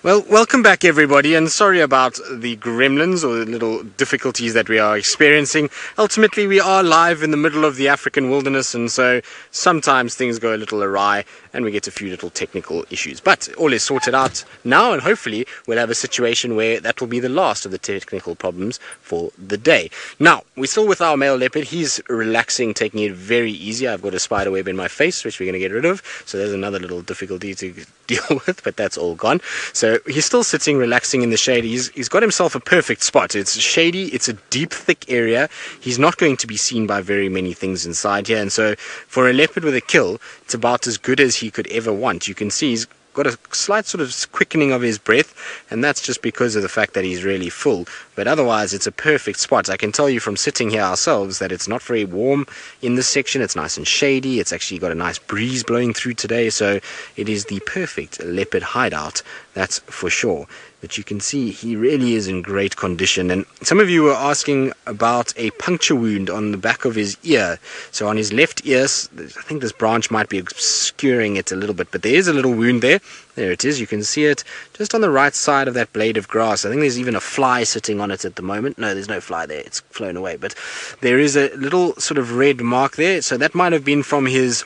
Well, welcome back everybody, and sorry about the gremlins or the little difficulties that we are experiencing. Ultimately, we are live in the middle of the African wilderness, and so sometimes things go a little awry and we get a few little technical issues. But all is sorted out now, and hopefully we'll have a situation where that will be the last of the technical problems for the day. Now, we're still with our male leopard. He's relaxing, taking it very easy. I've got a spider web in my face, which we're going to get rid of. So there's another little difficulty to deal with, but that's all gone. So he's still sitting, relaxing in the shade. He's got himself a perfect spot. It's shady, it's a deep, thick area. He's not going to be seen by very many things inside here. And so for a leopard with a kill, it's about as good as he could ever want. You can see he's got a slight sort of quickening of his breath, and that's just because of the fact that he's really full. But otherwise, it's a perfect spot. I can tell you from sitting here ourselves that it's not very warm in this section. It's nice and shady. It's actually got a nice breeze blowing through today, so it is the perfect leopard hideout, that's for sure. But you can see he really is in great condition. And some of you were asking about a puncture wound on the back of his ear. So on his left ear, I think this branch might be obscuring it a little bit, but there is a little wound there. There it is. You can see it just on the right side of that blade of grass. I think there's even a fly sitting on it at the moment. No, there's no fly there. It's flown away. But there is a little sort of red mark there. So that might have been from his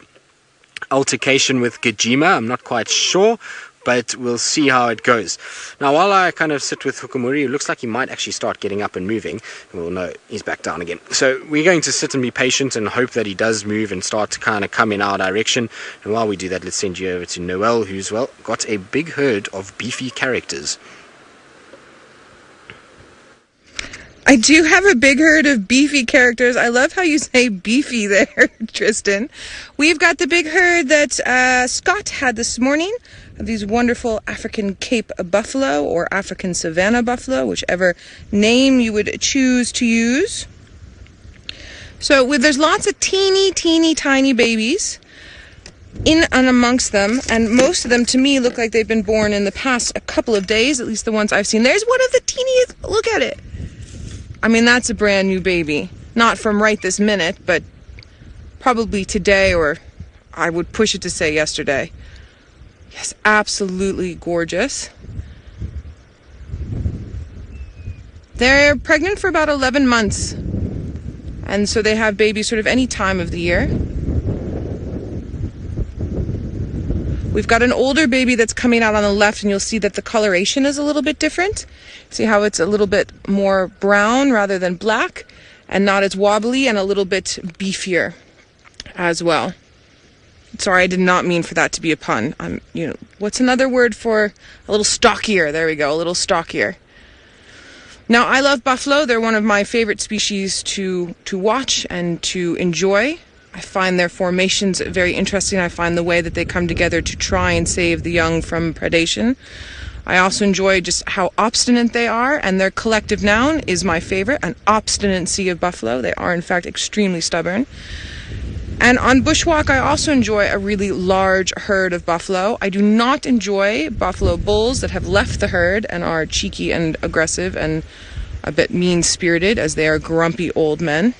altercation with Djuma. I'm not quite sure, but we'll see how it goes. Now, while I kind of sit with Hukumuri, it looks like he might actually start getting up and moving. And we'll know he's back down again. So we're going to sit and be patient and hope that he does move and start to kind of come in our direction. And while we do that, let's send you over to Noel, who's, well, got a big herd of beefy characters. I do have a big herd of beefy characters. I love how you say beefy there, Tristan. We've got the big herd that Scott had this morning of these wonderful African Cape buffalo or African savanna buffalo, whichever name you would choose to use. So there's lots of teeny tiny babies in and amongst them, and most of them to me look like they've been born in the past a couple of days, at least the ones I've seen. There's one of the teeniest. Look at it. I mean, that's a brand new baby. Not from right this minute, but probably today, or I would push it to say yesterday. Yes, absolutely gorgeous. They're pregnant for about 11 months. And so they have babies sort of any time of the year. We've got an older baby that's coming out on the left, and you'll see that the coloration is a little bit different. See how it's a little bit more brown rather than black, and not as wobbly, and a little bit beefier as well. Sorry, I did not mean for that to be a pun. What's another word for a little stockier? There we go, a little stockier. Now, I love buffalo. They're one of my favorite species to watch and to enjoy. I find their formations very interesting. I find the way that they come together to try and save the young from predation. I also enjoy just how obstinate they are, and their collective noun is my favorite, an obstinacy of buffalo. They are, in fact, extremely stubborn. And on bushwalk, I also enjoy a really large herd of buffalo. I do not enjoy buffalo bulls that have left the herd and are cheeky and aggressive and a bit mean-spirited, as they are grumpy old men.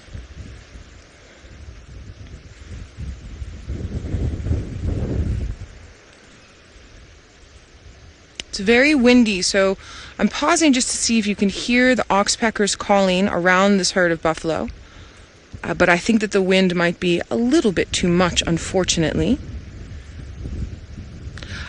It's very windy, so I'm pausing just to see if you can hear the oxpeckers calling around this herd of buffalo. But I think that the wind might be a little bit too much, unfortunately.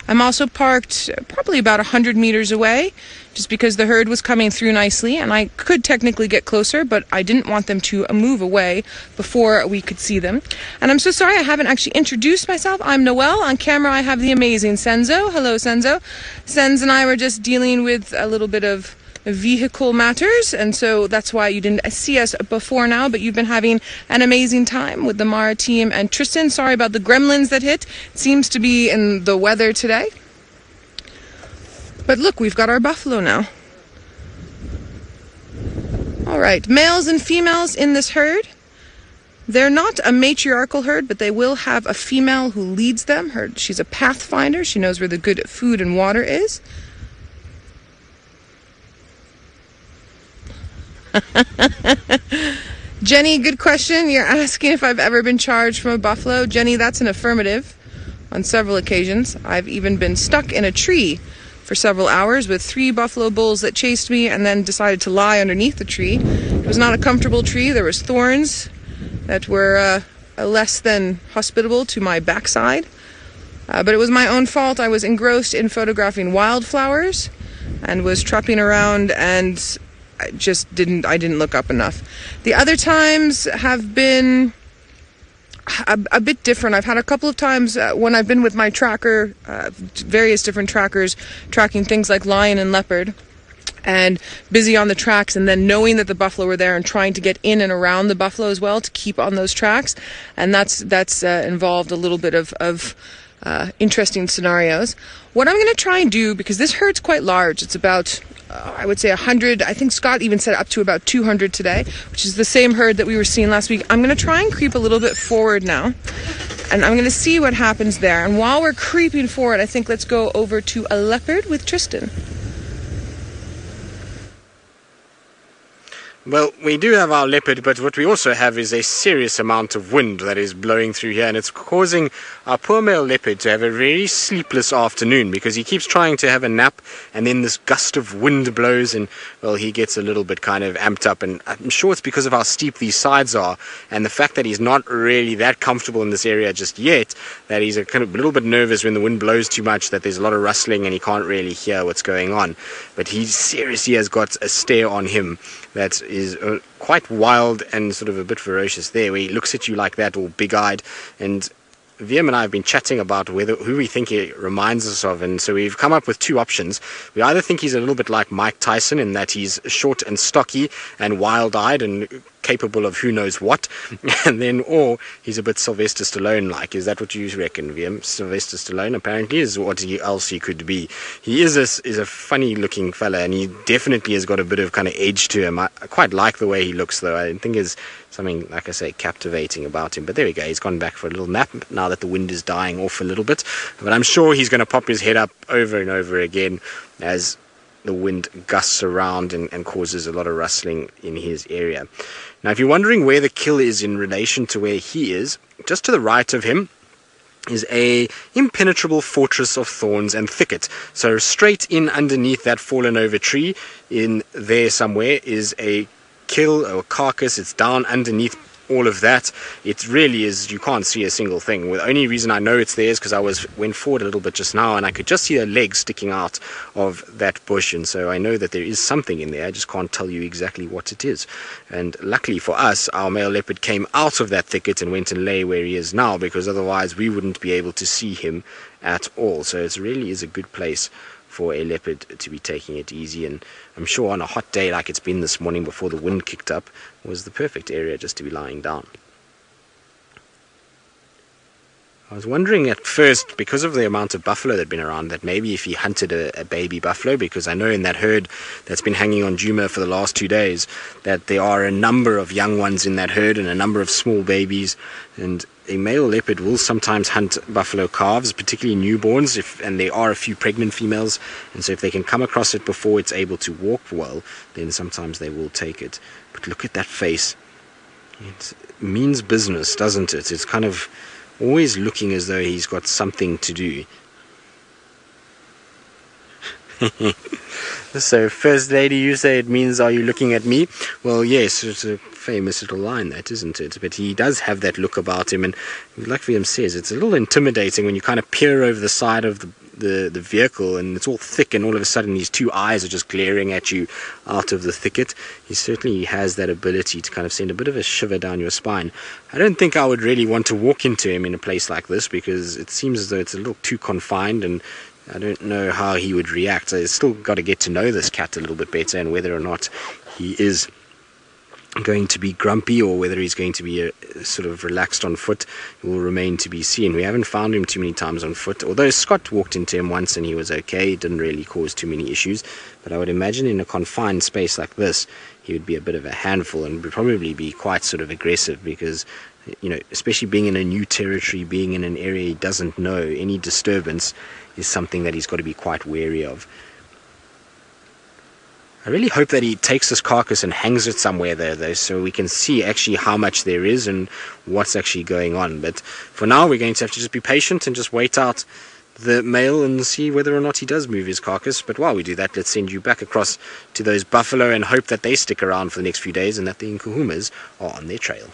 I'm also parked probably about 100 meters away, just because the herd was coming through nicely, and I could technically get closer, but I didn't want them to move away before we could see them. And I'm so sorry I haven't actually introduced myself. I'm Noelle. On camera I have the amazing Senzo. Hello, Senzo. Senz and I were just dealing with a little bit of vehicle matters, and so that's why you didn't see us before now, but you've been having an amazing time with the Mara team. And Tristan, sorry about the gremlins that hit. It seems to be in the weather today. But look, we've got our buffalo now. All right, males and females in this herd. They're not a matriarchal herd, but they will have a female who leads them. She's a pathfinder. She knows where the good food and water is. Jenny, good question. You're asking if I've ever been charged from a buffalo. Jenny, that's an affirmative on several occasions. I've even been stuck in a tree for several hours with 3 buffalo bulls that chased me and then decided to lie underneath the tree. It was not a comfortable tree. There was thorns that were less than hospitable to my backside. But it was my own fault. I was engrossed in photographing wildflowers and was trapping around, and I didn't look up enough. The other times have been a bit different. I've had a couple of times when I've been with my tracker, various different trackers, tracking things like lion and leopard, and busy on the tracks, and then knowing that the buffalo were there and trying to get in and around the buffalo as well to keep on those tracks. And that's involved a little bit of interesting scenarios. What I'm going to try and do, because this herd's quite large, it's about I would say 100. I think Scott even said up to about 200 today, which is the same herd that we were seeing last week. I'm going to try and creep a little bit forward now, and I'm going to see what happens there. And while we're creeping forward, I think let's go over to a leopard with Tristan. Well, we do have our leopard, but what we also have is a serious amount of wind that is blowing through here, and it's causing our poor male leopard to have a very sleepless afternoon because he keeps trying to have a nap, and then this gust of wind blows, and, well, he gets a little bit kind of amped up, and I'm sure it's because of how steep these sides are, and the fact that he's not really that comfortable in this area just yet, that he's a kind of a little bit nervous when the wind blows too much, that there's a lot of rustling, and he can't really hear what's going on. But he seriously has got a stare on him that is quite wild and sort of a bit ferocious there, where he looks at you like that, all big-eyed. And Wiem and I have been chatting about who we think he reminds us of, and so we've come up with 2 options. We either think he's a little bit like Mike Tyson in that he's short and stocky and wild-eyed and capable of who knows what, and then, or he's a bit Sylvester Stallone-like. Is that what you reckon, Wiem? Sylvester Stallone apparently is what else he could be. He is a funny-looking fella, and he definitely has got a bit of kind of edge to him. I quite like the way he looks, though. I think there's something, like I say, captivating about him. But there we go. He's gone back for a little nap now that the wind is dying off a little bit. But I'm sure he's going to pop his head up over and over again as the wind gusts around and causes a lot of rustling in his area. Now, if you're wondering where the kill is in relation to where he is, just to the right of him is a impenetrable fortress of thorns and thicket. So straight in underneath that fallen over tree, in there somewhere, is a kill or carcass. It's down underneath all of that. It really is, you can't see a single thing. The only reason I know it's there is because I went forward a little bit just now and I could just see a leg sticking out of that bush, and so I know that there is something in there. I just can't tell you exactly what it is. And luckily for us, our male leopard came out of that thicket and went and lay where he is now, because otherwise we wouldn't be able to see him at all. So it really is a good place for a leopard to be taking it easy, and I'm sure on a hot day like it's been this morning before the wind kicked up was the perfect area just to be lying down. I was wondering at first, because of the amount of buffalo that had been around, that maybe if he hunted a baby buffalo, because I know in that herd that's been hanging on Djuma for the last 2 days that there are a number of young ones in that herd and a number of small babies, and a male leopard will sometimes hunt buffalo calves, particularly newborns, and there are a few pregnant females, and so if they can come across it before it's able to walk well, then sometimes they will take it. But look at that face. It means business, doesn't it? It's kind of always looking as though he's got something to do. So, First Lady, you say it means, are you looking at me? Well, yes, it's a famous little line, that, isn't it? But he does have that look about him, and like William says, it's a little intimidating when you kind of peer over the side of the vehicle, and it's all thick, and all of a sudden these 2 eyes are just glaring at you out of the thicket. He certainly has that ability to kind of send a bit of a shiver down your spine. I don't think I would really want to walk into him in a place like this, because it seems as though it's a little too confined, and I don't know how he would react. I've still got to get to know this cat a little bit better, and whether or not he is going to be grumpy or whether he's going to be sort of relaxed on foot will remain to be seen. We haven't found him too many times on foot, although Scott walked into him once and he was okay. It didn't really cause too many issues, but I would imagine in a confined space like this he would be a bit of a handful and would probably be quite sort of aggressive, because, you know, especially being in a new territory, being in an area he doesn't know, any disturbance is something that he's got to be quite wary of. I really hope that he takes this carcass and hangs it somewhere there, though, so we can see actually how much there is and what's actually going on. But for now, we're going to have to just be patient and just wait out the male and see whether or not he does move his carcass. But while we do that, let's send you back across to those buffalo and hope that they stick around for the next few days and that the Nkuhumas are on their trail.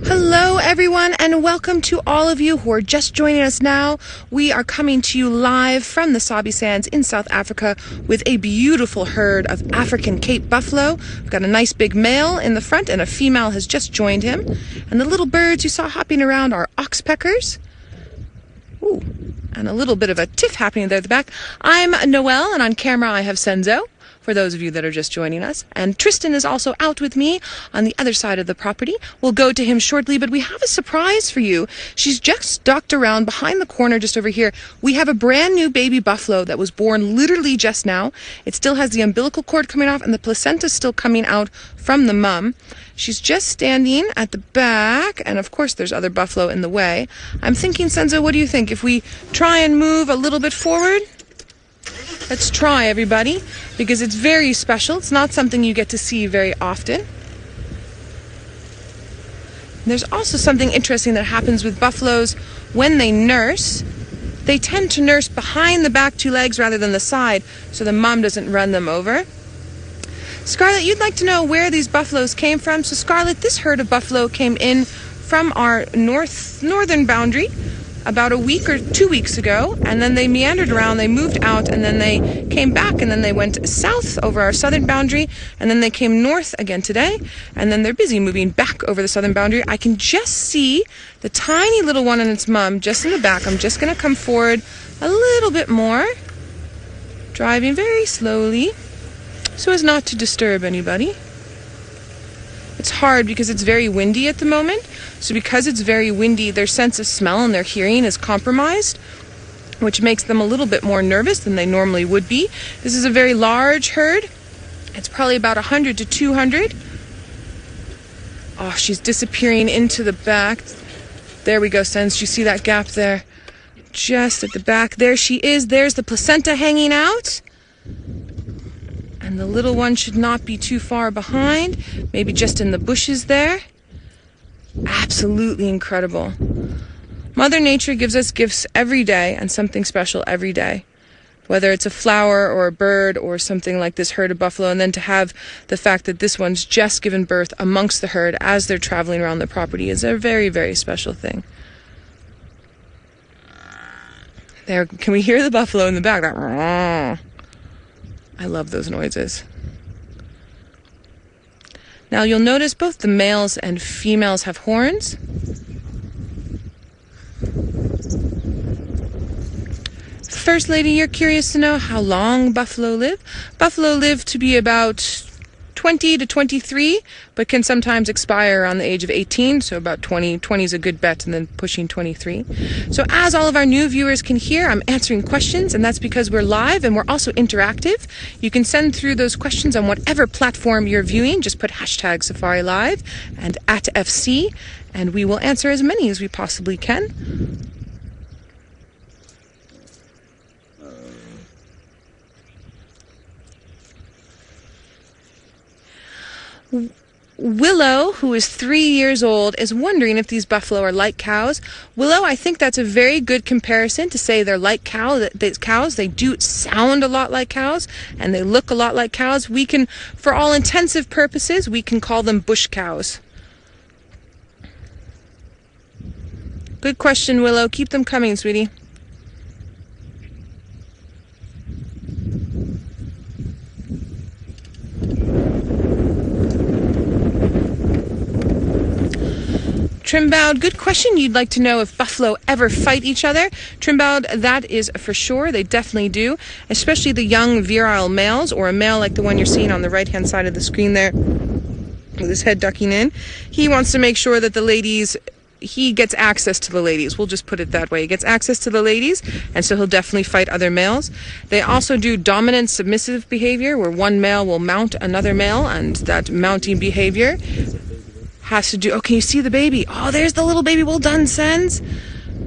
Hello everyone, and welcome to all of you who are just joining us now. We are coming to you live from the Sabi Sands in South Africa with a beautiful herd of African Cape buffalo. We've got a nice big male in the front and a female has just joined him. And the little birds you saw hopping around are oxpeckers. Ooh, and a little bit of a tiff happening there at the back. I'm Noelle, and on camera I have Senzo, for those of you that are just joining us. And Tristan is also out with me on the other side of the property. We'll go to him shortly, but we have a surprise for you. She's just ducked around behind the corner just over here. We have a brand new baby buffalo that was born literally just now. It still has the umbilical cord coming off and the placenta still coming out from the mum. She's just standing at the back, and of course there's other buffalo in the way. I'm thinking, Senzo, what do you think? If we try and move a little bit forward? Let's try, everybody, because it's very special. It's not something you get to see very often. There's also something interesting that happens with buffaloes when they nurse. They tend to nurse behind the back two legs rather than the side, so the mom doesn't run them over. Scarlett, you'd like to know where these buffaloes came from. So Scarlett, this herd of buffalo came in from our northern boundary about a week or 2 weeks ago, and then they meandered around, they moved out, and then they came back, and then they went south over our southern boundary, and then they came north again today, and then they're busy moving back over the southern boundary. I can just see the tiny little one and its mom just in the back. I'm just going to come forward a little bit more, driving very slowly so as not to disturb anybody. It's hard because it's very windy at the moment. So because it's very windy, their sense of smell and their hearing is compromised, which makes them a little bit more nervous than they normally would be. This is a very large herd. It's probably about 100 to 200. Oh, she's disappearing into the back. There we go, Sens. You see that gap there? Just at the back. There she is. There's the placenta hanging out. And the little one should not be too far behind, maybe just in the bushes there. Absolutely incredible. Mother Nature gives us gifts every day and something special every day. Whether it's a flower or a bird or something like this herd of buffalo, and then to have the fact that this one's just given birth amongst the herd as they're traveling around the property is a very, very special thing. There, can we hear the buffalo in the back? I love those noises. Now you'll notice both the males and females have horns. First Lady, you're curious to know how long buffalo live? Buffalo live to be about 20 to 23, but can sometimes expire around the age of 18, so about 20. 20 is a good bet, and then pushing 23. So as all of our new viewers can hear, I'm answering questions, and that's because we're live and we're also interactive. You can send through those questions on whatever platform you're viewing. Just put hashtag Safari Live and @FC, and we will answer as many as we possibly can. Willow, who is 3 years old, is wondering if these buffalo are like cows. Willow, I think that's a very good comparison to say they're like cows. They do sound a lot like cows, and they look a lot like cows. We can, for all intensive purposes, we can call them bush cows. Good question, Willow. Keep them coming, sweetie. Trimbowed, good question. You'd like to know if buffalo ever fight each other. Trimbowed, that is for sure. They definitely do, especially the young virile males, or a male like the one you're seeing on the right-hand side of the screen there with his head ducking in. He wants to make sure that the ladies, he gets access to the ladies. We'll just put it that way. He gets access to the ladies, and so he'll definitely fight other males. They also do dominant submissive behavior, where one male will mount another male, and that mounting behavior has to do... Oh, can you see the baby? Oh, there's the little baby. Well done, Sens.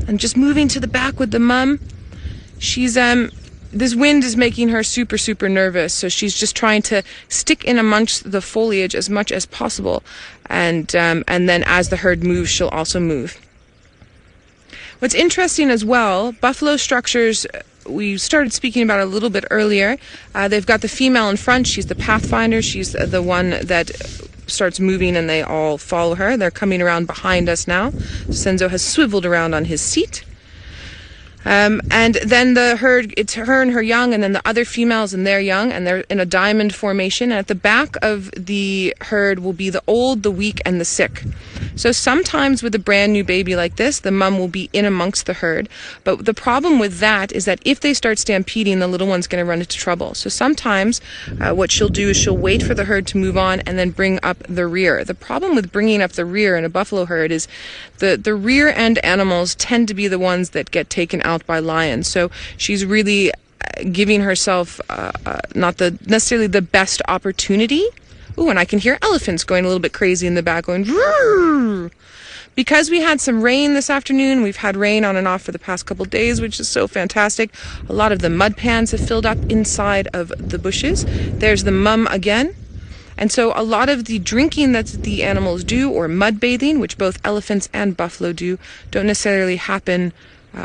And just moving to the back with the mum. She's, this wind is making her super, super nervous, so she's just trying to stick in amongst the foliage as much as possible. And then as the herd moves, she'll also move. What's interesting as well, buffalo structures, we started speaking about it a little bit earlier. They've got the female in front. She's the pathfinder. She's the one that starts moving and they all follow her. They're coming around behind us now. Senzo has swiveled around on his seat. And then the herd, it's her and her young, and then the other females and their young, and they're in a diamond formation. And at the back of the herd will be the old, the weak, and the sick. So sometimes with a brand new baby like this, the mum will be in amongst the herd. But the problem with that is that if they start stampeding, the little one's going to run into trouble. So sometimes what she'll do is she'll wait for the herd to move on and then bring up the rear. The problem with bringing up the rear in a buffalo herd is the rear end animals tend to be the ones that get taken out by lions. So she's really giving herself not necessarily the best opportunity. Ooh, and I can hear elephants going a little bit crazy in the back going Rrr! Because we had some rain this afternoon. We've had rain on and off for the past couple days, which is so fantastic. A lot of the mud pans have filled up inside of the bushes. There's the mum again. And so a lot of the drinking that the animals do, or mud bathing, which both elephants and buffalo do, don't necessarily happen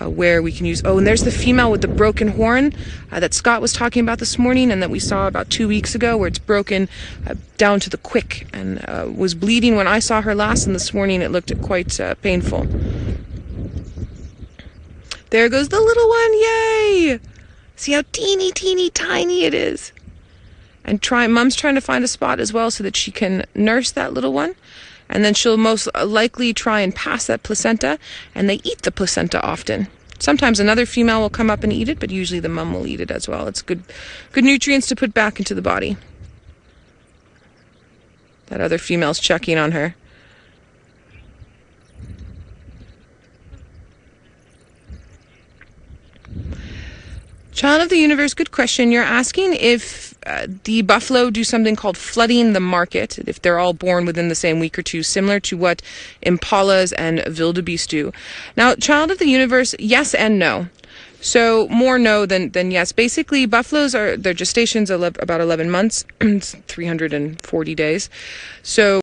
where we can use... Oh, and there's the female with the broken horn that Scott was talking about this morning and that we saw about 2 weeks ago, where it's broken down to the quick and was bleeding when I saw her last, and this morning it looked quite painful. There goes the little one, yay! See how teeny, teeny, tiny it is. And Mom's trying to find a spot as well so that she can nurse that little one. And then she'll most likely try and pass that placenta, and they eat the placenta often. Sometimes another female will come up and eat it, but usually the mum will eat it as well. It's good nutrients to put back into the body. That other female's checking on her. Child of the Universe, good question. You're asking if the buffalo do something called flooding the market, if they're all born within the same week or two, similar to what impalas and wildebeest do. Now, Child of the Universe, yes and no. So more no than yes. Basically, buffaloes their gestation's about 11 months, 340 days. So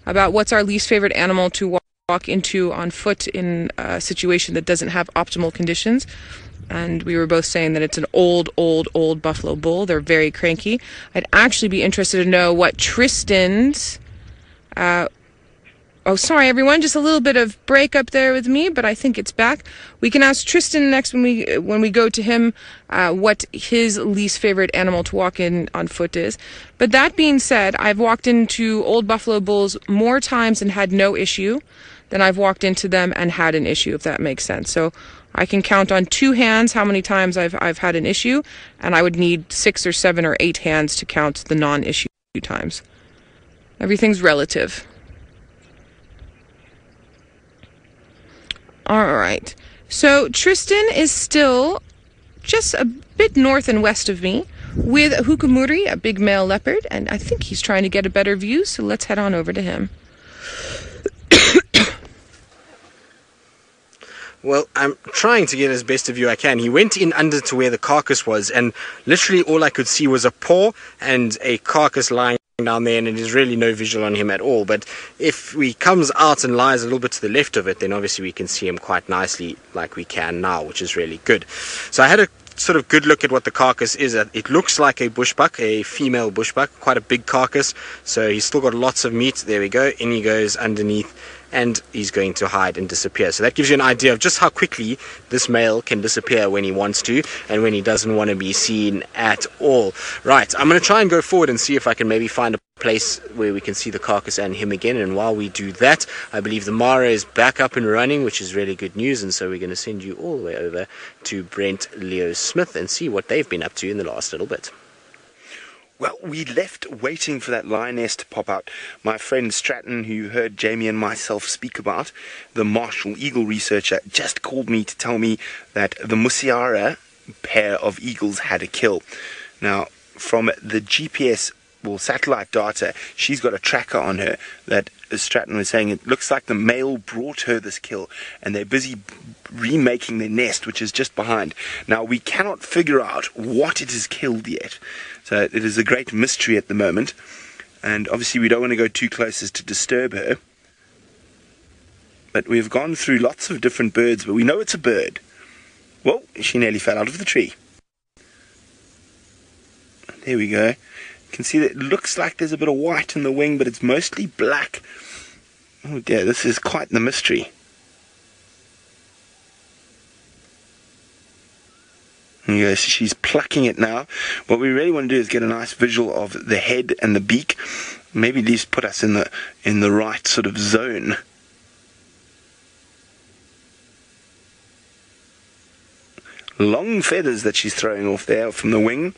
about what's our least favorite animal to walk into on foot in a situation that doesn't have optimal conditions. And we were both saying that it's an old buffalo bull. They're very cranky. I'd actually be interested to know what Tristan's... oh, sorry, everyone. Just a little bit of break up there with me, but I think it's back. We can ask Tristan next when we go to him what his least favorite animal to walk in on foot is. But that being said, I've walked into old buffalo bulls more times and had no issue than I've walked into them and had an issue, if that makes sense. So I can count on 2 hands how many times I've had an issue, and I would need 6 or 7 or 8 hands to count the non-issue times. Everything's relative. All right. So Tristan is still just a bit north and west of me with Hukumuri, a big male leopard, and I think he's trying to get a better view, so let's head on over to him. Well, I'm trying to get as best a view I can. He went in under to where the carcass was, and literally all I could see was a paw and a carcass lying down there, and there's really no visual on him at all. But if he comes out and lies a little bit to the left of it, then obviously we can see him quite nicely like we can now, which is really good. So I had a sort of good look at what the carcass is. It looks like a bushbuck, a female bushbuck, quite a big carcass. So he's still got lots of meat. There we go. In he goes underneath, and he's going to hide and disappear. So that gives you an idea of just how quickly this male can disappear when he wants to and when he doesn't want to be seen at all. Right, I'm going to try and go forward and see if I can maybe find a place where we can see the carcass and him again. And while we do that, I believe the Mara is back up and running, which is really good news. And so we're going to send you all the way over to Brent Leo Smith and see what they've been up to in the last little bit. Well, we left waiting for that lioness to pop out. My friend Stratton, who you heard Jamie and myself speak about, the Marshall Eagle researcher, just called me to tell me that the Musiara pair of eagles had a kill. Now, from the GPS, well, satellite data, she's got a tracker on her that, as Stratton was saying, it looks like the male brought her this kill, and they're busy remaking their nest, which is just behind. Now, we cannot figure out what it has killed yet. So it is a great mystery at the moment, and obviously we don't want to go too close as to disturb her. But we've gone through lots of different birds, but we know it's a bird. Whoa, she nearly fell out of the tree. There we go. You can see that it looks like there's a bit of white in the wing, but it's mostly black. Oh dear, this is quite the mystery. Yes, she's plucking it now. What we really want to do is get a nice visual of the head and the beak. Maybe at least put us in the right sort of zone. Long feathers that she's throwing off there from the wing,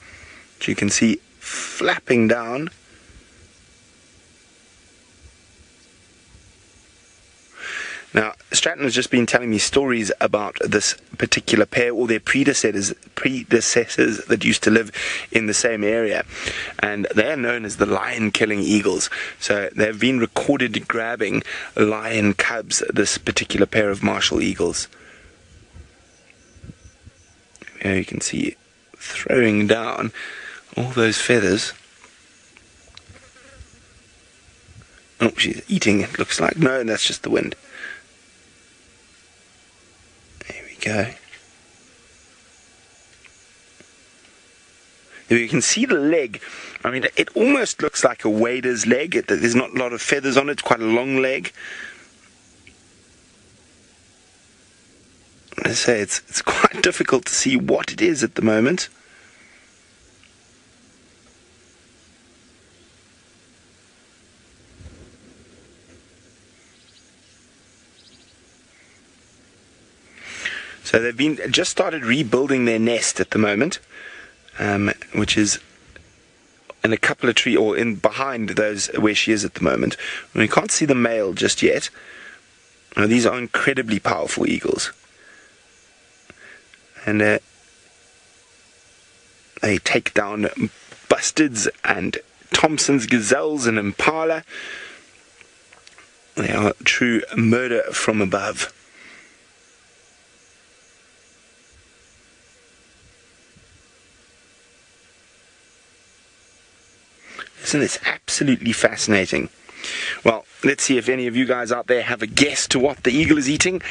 which you can see flapping down. Now, Stratton has just been telling me stories about this particular pair, or their predecessors that used to live in the same area, and they are known as the lion-killing eagles. So they've been recorded grabbing lion cubs, this particular pair of martial eagles. Here you can see throwing down all those feathers. Oh, she's eating, it looks like. No, that's just the wind. There we go. There you can see the leg. I mean, it almost looks like a wader's leg. There's not a lot of feathers on it. It's quite a long leg. I say it's quite difficult to see what it is at the moment. So they've just started rebuilding their nest at the moment, which is in a couple of trees, or in behind those where she is at the moment. We can't see the male just yet. Now, these are incredibly powerful eagles. And they take down bustards and Thompson's gazelles and impala. They are true murder from above. Isn't this absolutely fascinating? Well, let's see if any of you guys out there have a guess to what the eagle is eating.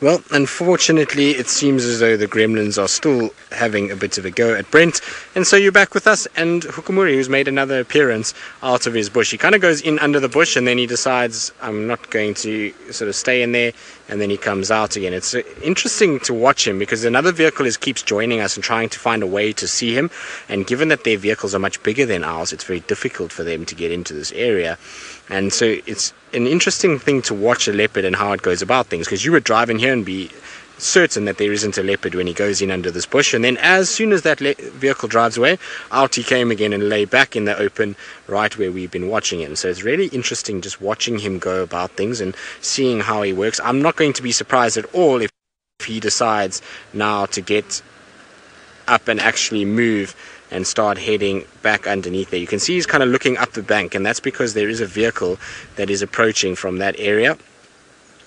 Well, unfortunately, it seems as though the gremlins are still having a bit of a go at Brent. And so you're back with us, and Hukumuri, who's made another appearance out of his bush. He kind of goes in under the bush, and then he decides, I'm not going to sort of stay in there, and then he comes out again. It's interesting to watch him, because another vehicle keeps joining us and trying to find a way to see him. And given that their vehicles are much bigger than ours, it's very difficult for them to get into this area. And so it's an interesting thing to watch a leopard and how it goes about things, because you would drive in here and be certain that there isn't a leopard when he goes in under this bush, and then as soon as that vehicle drives away, out he came again and lay back in the open right where we've been watching him. So it's really interesting just watching him go about things and seeing how he works. I'm not going to be surprised at all if he decides now to get up and actually move and start heading back underneath there. You can see he's kind of looking up the bank, and that's because there is a vehicle that is approaching from that area.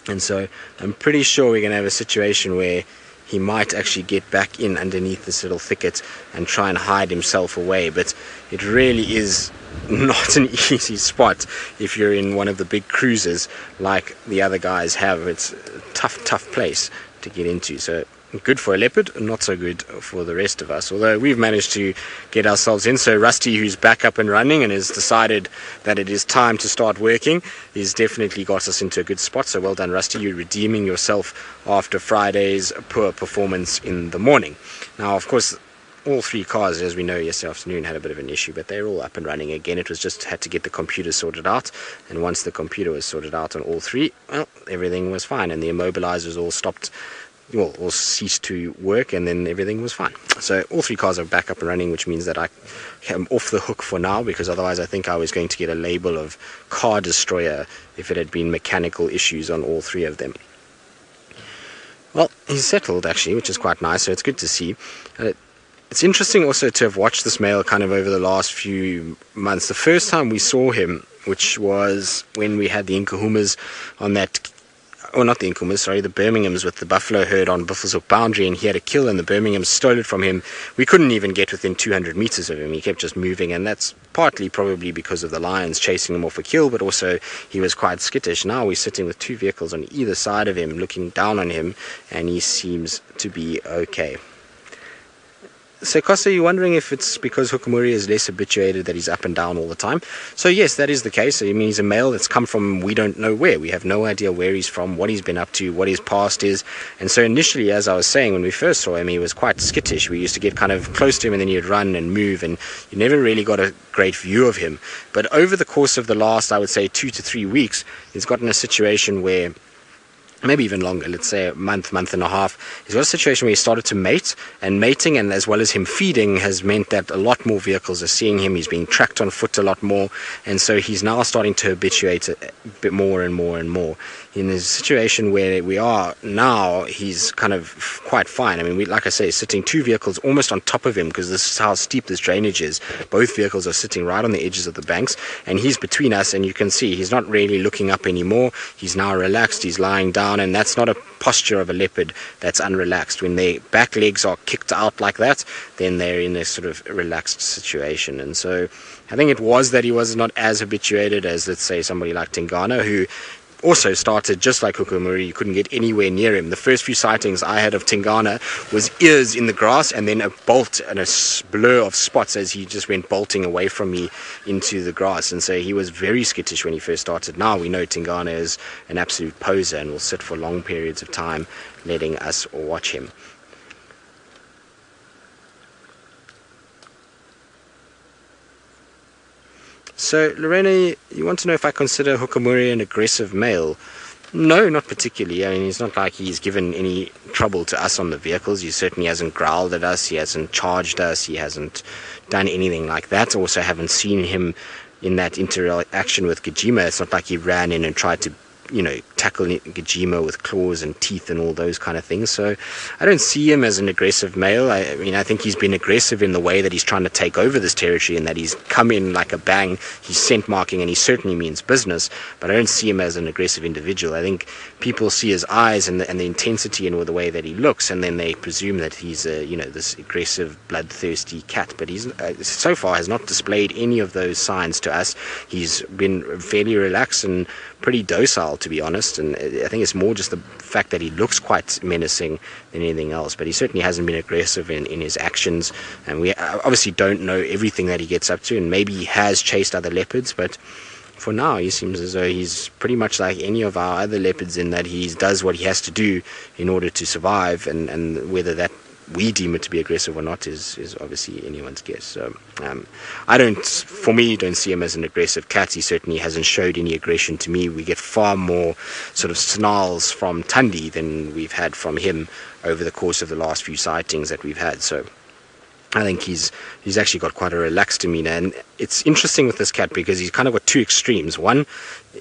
And so I'm pretty sure we're going to have a situation where he might actually get back in underneath this little thicket and try and hide himself away. But it really is not an easy spot if you're in one of the big cruisers like the other guys have. It's a tough place to get into. So good for a leopard, not so good for the rest of us, although we've managed to get ourselves in. So Rusty, who's back up and running and has decided that it is time to start working, he's definitely got us into a good spot. So well done, Rusty, you're redeeming yourself after Friday's poor performance in the morning. Now, of course, all three cars, as we know, yesterday afternoon had a bit of an issue, but they're all up and running again. It was just had to get the computer sorted out, and once the computer was sorted out on all three, well, everything was fine, and the immobilizers all stopped, well, all ceased to work, and then everything was fine. So all three cars are back up and running, which means that I am off the hook for now, because otherwise I think I was going to get a label of car destroyer if it had been mechanical issues on all three of them. Well, he's settled actually, which is quite nice, so it's good to see. It's interesting also to have watched this male kind of over the last few months. The first time we saw him, which was when we had the Nkahumas on that or not the Nkumas, sorry, the Birminghams with the buffalo herd on Buffelshoek boundary, and he had a kill and the Birminghams stole it from him. We couldn't even get within 200 meters of him. He kept just moving, and that's partly probably because of the lions chasing him off a kill, but also he was quite skittish. Now we're sitting with 2 vehicles on either side of him looking down on him, and he seems to be okay. So, Kosta, you're wondering if it's because Hukumuri is less habituated that he's up and down all the time. So, yes, that is the case. I mean, he's a male that's come from we don't know where. We have no idea where he's from, what he's been up to, what his past is. And so initially, as I was saying, when we first saw him, he was quite skittish. We used to get kind of close to him and then he'd run and move, and you never really got a great view of him. But over the course of the last, I would say, 2 to 3 weeks, he's gotten a situation where, maybe even longer, let's say a month and a half, he's got a situation where he started to mate, and mating and as well as him feeding has meant that a lot more vehicles are seeing him. He's being tracked on foot a lot more, and so he's now starting to habituate a bit more and more and more. In a situation where we are now, he's kind of quite fine. I mean, like I say, sitting 2 vehicles almost on top of him, because this is how steep this drainage is. Both vehicles are sitting right on the edges of the banks, and he's between us, and you can see he's not really looking up anymore. He's now relaxed, he's lying down, and that's not a posture of a leopard that's unrelaxed. When their back legs are kicked out like that, then they're in a sort of relaxed situation. And so I think it was that he was not as habituated as, let's say, somebody like Tingana, who also started just like Hukumuri. You couldn't get anywhere near him. The first few sightings I had of Tingana was ears in the grass and then a bolt and a blur of spots as he just went bolting away from me into the grass. And so he was very skittish when he first started. Now we know Tingana is an absolute poser and will sit for long periods of time letting us watch him. So, Lorena, you want to know if I consider Hukumuri an aggressive male? No, not particularly. I mean, it's not like he's given any trouble to us on the vehicles. He certainly hasn't growled at us. He hasn't charged us. He hasn't done anything like that. Also haven't seen him in that interaction with Djuma. It's not like he ran in and tried to, tackle Djuma with claws and teeth and all those kind of things. So I don't see him as an aggressive male. I mean, I think he's been aggressive in the way that he's trying to take over this territory and that he's come in like a bang. He's scent marking and he certainly means business, but I don't see him as an aggressive individual. I think people see his eyes and the intensity and the way that he looks, and then they presume that he's this aggressive, bloodthirsty cat. But he's so far has not displayed any of those signs to us. He's been fairly relaxed and pretty docile, to be honest, and I think it's more just the fact that he looks quite menacing than anything else. But he certainly hasn't been aggressive in his actions, and we obviously don't know everything that he gets up to, and maybe he has chased other leopards, but for now he seems as though he's pretty much like any of our other leopards in that he does what he has to do in order to survive, and whether that we deem it to be aggressive or not is obviously anyone's guess. So I don't see him as an aggressive cat. He certainly hasn't showed any aggression to me. We get far more sort of snarls from Tundi than we've had from him over the course of the last few sightings that we've had. So I think he's actually got quite a relaxed demeanor, and it's interesting with this cat because he's kind of got 2 extremes. One,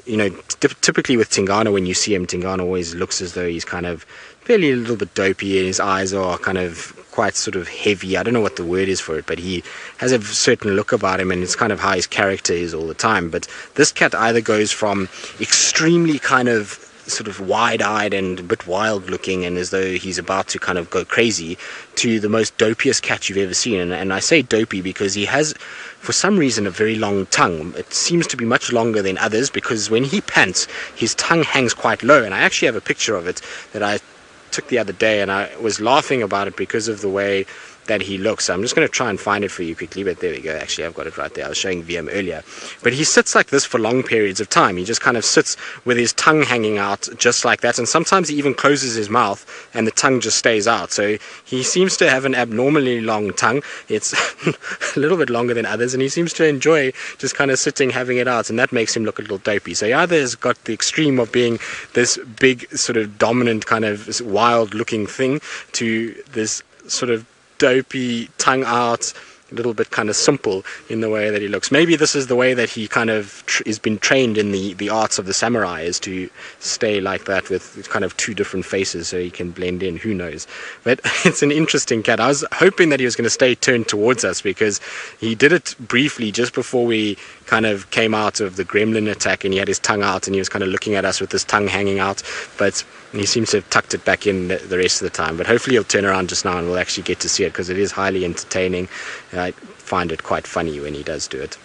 typically with Tingana, when you see him, Tingana always looks as though he's kind of fairly a little bit dopey, and his eyes are kind of quite sort of heavy. I don't know what the word is for it, but he has a certain look about him, and it's kind of how his character is all the time. But this cat either goes from extremely kind of sort of wide-eyed and a bit wild-looking and as though he's about to kind of go crazy, to the most dopiest cat you've ever seen. And I say dopey because he has, for some reason, a very long tongue. It seems to be much longer than others because when he pants, his tongue hangs quite low. And I actually have a picture of it that I took the other day, and I was laughing about it because of the way that he looks. So I'm just going to try and find it for you quickly, but there we go. Actually, I've got it right there. I was showing VM earlier. But he sits like this for long periods of time. He just kind of sits with his tongue hanging out just like that, and sometimes he even closes his mouth and the tongue just stays out. So he seems to have an abnormally long tongue. It's a little bit longer than others, and he seems to enjoy just kind of sitting, having it out, and that makes him look a little dopey. So he either has got the extreme of being this big sort of dominant kind of wild looking thing to this sort of dopey, tongue out, a little bit kind of simple in the way that he looks. Maybe this is the way that he kind of has been trained in the arts of the samurai, is to stay like that with kind of two different faces so he can blend in. Who knows? But it's an interesting cat. I was hoping that he was going to stay turned towards us, because he did it briefly just before we kind of came out of the gremlin attack, and he had his tongue out and he was kind of looking at us with his tongue hanging out, but he seems to have tucked it back in the rest of the time. But hopefully he'll turn around just now and we'll actually get to see it, because it is highly entertaining. I find it quite funny when he does do it.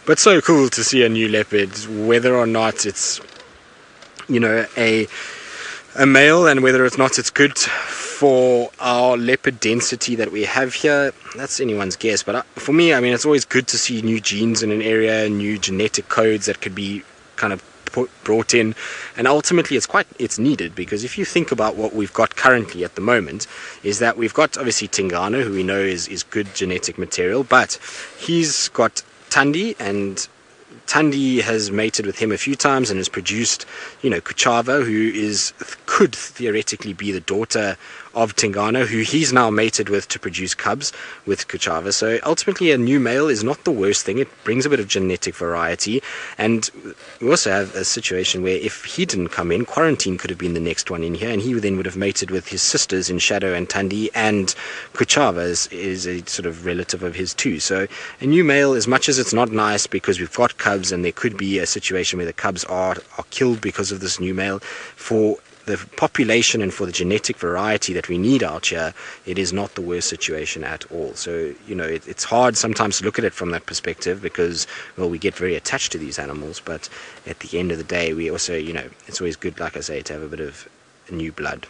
But so cool to see a new leopard, whether or not it's, you know, a male, and whether or not it's good for our leopard density that we have here, that's anyone's guess. But for me, I mean, it's always good to see new genes in an area, new genetic codes that could be kind of brought in, and ultimately it's needed, because if you think about what we've got currently at the moment, is that we've got obviously Tingana, who we know is good genetic material, but he's got Tandi, and Tandi has mated with him a few times and has produced, you know, Kuchava, who could theoretically be the daughter of Tingana, who he's now mated with to produce cubs with Kuchava. So ultimately a new male is not the worst thing. It brings a bit of genetic variety, and we also have a situation where if he didn't come in, Quarantine could have been the next one in here, and he then would have mated with his sisters in Shadow and Tandi, and Kuchava is a sort of relative of his too. So a new male, as much as it's not nice because we've got cubs and there could be a situation where the cubs are killed because of this new male, for the population and for the genetic variety that we need out here, it is not the worst situation at all. So, you know, it's hard sometimes to look at it from that perspective, because, well, we get very attached to these animals, but at the end of the day, we also, you know, it's always good, like I say, to have a bit of new blood.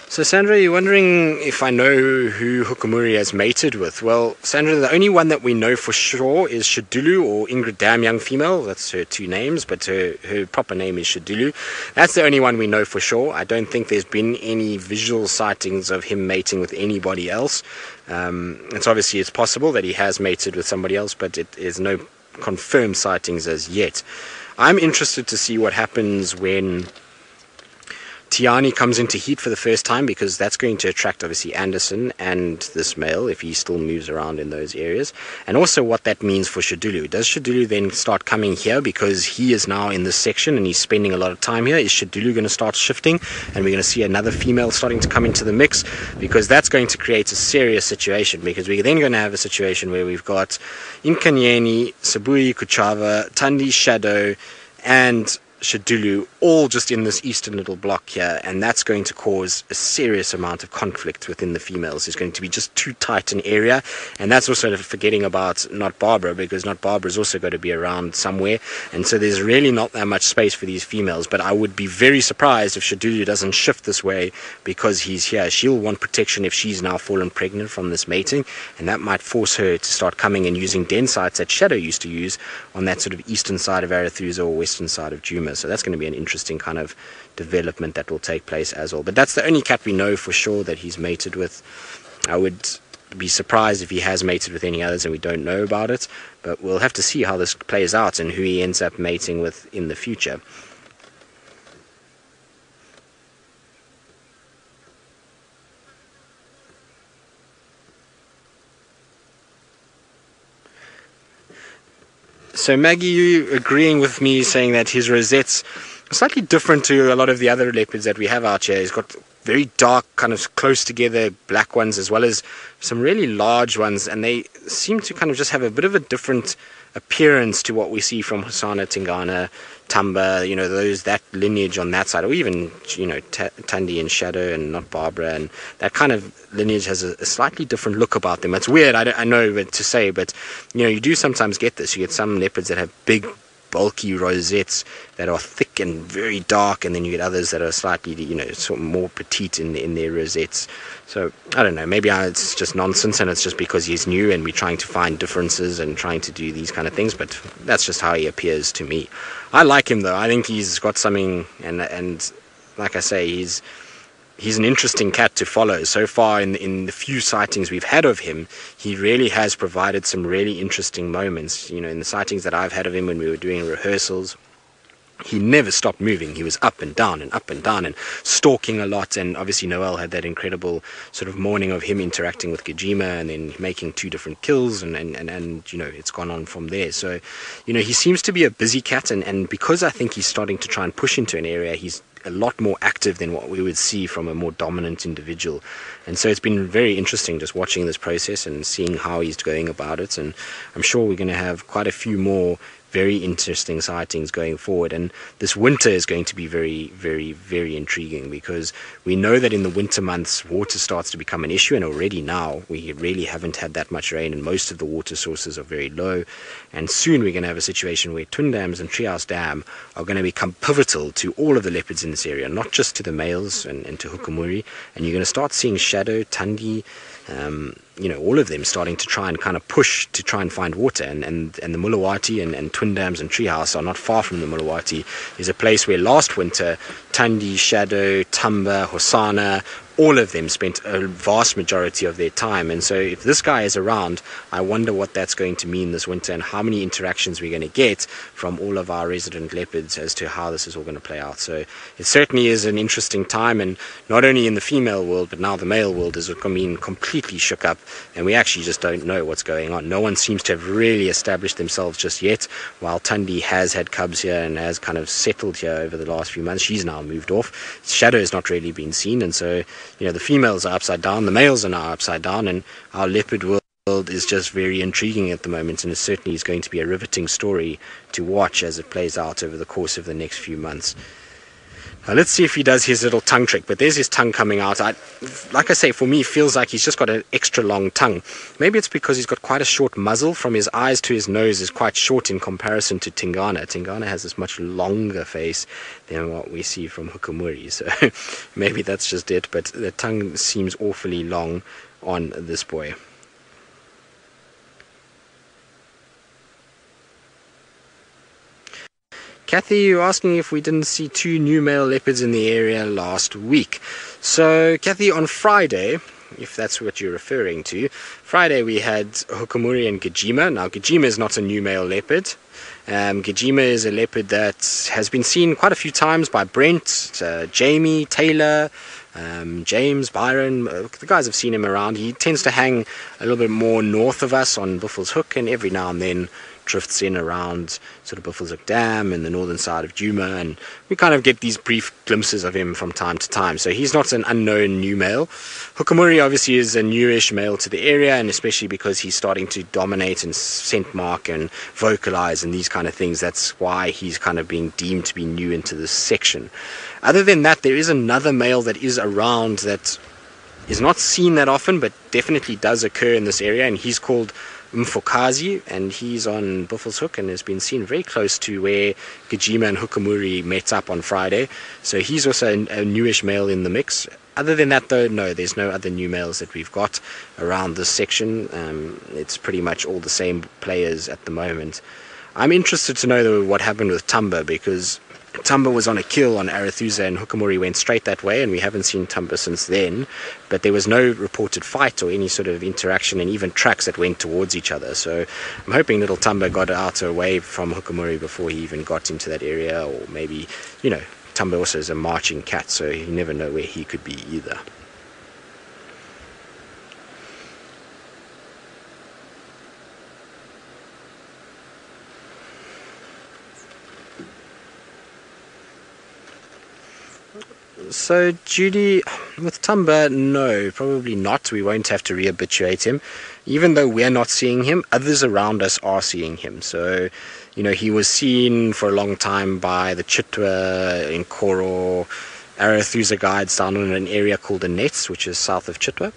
So Sandra, you're wondering if I know who Hukumuri has mated with. Well, Sandra, the only one that we know for sure is Shadulu, or Ingrid Dam Young Female. That's her two names, but her proper name is Shadulu. That's the only one we know for sure. I don't think there's been any visual sightings of him mating with anybody else. It's obviously it's possible that he has mated with somebody else, but it is no confirmed sightings as yet. I'm interested to see what happens when Tiani comes into heat for the first time, because that's going to attract obviously Anderson and this male if he still moves around in those areas, and also what that means for Shadulu. Does Shadulu then start coming here because he is now in this section and he's spending a lot of time here? Is Shadulu going to start shifting and we're going to see another female starting to come into the mix? Because that's going to create a serious situation, because we're then going to have a situation where we've got Inkanyeni, Sabui, Kuchava, Tandi, Shadow, and Shadulu all just in this eastern little block here, and that's going to cause a serious amount of conflict within the females. It's going to be just too tight an area, and that's also forgetting about Not Barbara, because Not Barbara is also going to be around somewhere, and so there's really not that much space for these females. But I would be very surprised if Shadulu doesn't shift this way, because he's here. She'll want protection if she's now fallen pregnant from this mating, and that might force her to start coming and using den sites that Shadow used to use on that sort of eastern side of Arathusa or western side of Djuma. So that's going to be an interesting kind of development that will take place as well. But that's the only cat we know for sure that he's mated with. I would be surprised if he has mated with any others and we don't know about it, but we'll have to see how this plays out and who he ends up mating with in the future. So Maggie, you agreeing with me saying that his rosettes are slightly different to a lot of the other leopards that we have out here. He's got very dark, kind of close together black ones, as well as some really large ones, and they seem to kind of just have a bit of a different appearance to what we see from Hosana, Tingana, Tamba, you know, that lineage on that side, or even, you know, Tandi and Shadow and Not Barbara, and that kind of lineage has a slightly different look about them. It's weird, I know to say, but, you know, you do sometimes get this. You get some leopards that have big, bulky rosettes that are thick and very dark, and then you get others that are slightly, you know, sort of more petite in their rosettes. So I don't know, maybe it's just nonsense and it's just because he's new and we're trying to find differences and trying to do these kind of things, but that's just how he appears to me. I like him though. I think he's got something, and like I say, he's an interesting cat to follow. So far in the few sightings we've had of him, he really has provided some really interesting moments. You know, in the sightings that I've had of him when we were doing rehearsals, he never stopped moving. He was up and down and up and down and stalking a lot. And obviously Noel had that incredible sort of morning of him interacting with Djuma and then making 2 different kills, and you know, it's gone on from there. So, you know, he seems to be a busy cat, and because I think he's starting to try and push into an area, he's a lot more active than what we would see from a more dominant individual. And so it's been very interesting just watching this process and seeing how he's going about it. And I'm sure we're going to have quite a few more very interesting sightings going forward. And this winter is going to be very, very, very intriguing, because we know that in the winter months water starts to become an issue, and already now we really haven't had that much rain and most of the water sources are very low. And soon we're going to have a situation where twin dams and treehouse dam are going to become pivotal to all of the leopards in this area, not just to the males and to Hukumuri. And you're going to start seeing shadow, tandi, you know, all of them starting to try and kind of push to try and find water. And the Mulawati and twin dams and treehouse are not far from the Mulawati. Is a place where last winter tandi, shadow, tamba, hosana, all of them spent a vast majority of their time. And so if this guy is around, I wonder what that's going to mean this winter and how many interactions we're going to get from all of our resident leopards as to how this is all going to play out. So it certainly is an interesting time, and not only in the female world, but now the male world is being completely shook up, and we actually just don't know what's going on. No one seems to have really established themselves just yet. While Tandi has had cubs here and has kind of settled here over the last few months, she's now moved off. Shadow has not really been seen, and so, you know, the females are upside down, the males are now upside down, and our leopard world is just very intriguing at the moment, and it certainly is going to be a riveting story to watch as it plays out over the course of the next few months. Now let's see if he does his little tongue trick. But there's his tongue coming out. Like I say, for me, it feels like he's just got an extra long tongue. Maybe it's because he's got quite a short muzzle. From his eyes to his nose is quite short in comparison to Tingana. Tingana has this much longer face than what we see from Hukumuri. So maybe that's just it. But the tongue seems awfully long on this boy. Kathy, you're asking if we didn't see 2 new male leopards in the area last week. So, Kathy, on Friday, if that's what you're referring to, Friday we had Hukumuri and Djuma. Now, Djuma is not a new male leopard. Djuma is a leopard that has been seen quite a few times by Brent, Jamie, Taylor, James, Byron. The guys have seen him around. He tends to hang a little bit more north of us on Buffels Hook, and every now and then drifts in around sort of Buffels Hook Dam and the northern side of Djuma, and we kind of get these brief glimpses of him from time to time. So he's not an unknown new male. Hukumuri obviously is a newish male to the area, and especially because he's starting to dominate and scent mark and vocalize and these kind of things, that's why he's kind of being deemed to be new into this section. Other than that, there is another male that is around that is not seen that often, but definitely does occur in this area, and he's called Mfokazi, and he's on Buffels Hook and has been seen very close to where Djuma and Hukumuri met up on Friday. So he's also a newish male in the mix. Other than that, though, no, there's no other new males that we've got around this section. It's pretty much all the same players at the moment. I'm interested to know, though, what happened with Tamba, because Tamba was on a kill on Arathusa and Hukumuri went straight that way, and we haven't seen Tamba since then. But there was no reported fight or any sort of interaction, and even tracks that went towards each other. So I'm hoping little Tamba got out away from Hukumuri before he even got into that area, or maybe, you know, Tamba also is a marching cat, so you never know where he could be either. So Judy, with Tamba, no, probably not. We won't have to re-habituate him. Even though we're not seeing him, others around us are seeing him. So, you know, he was seen for a long time by the Chitwa in Koro, Arathusa guides down in an area called the Nets, which is south of Chitwa.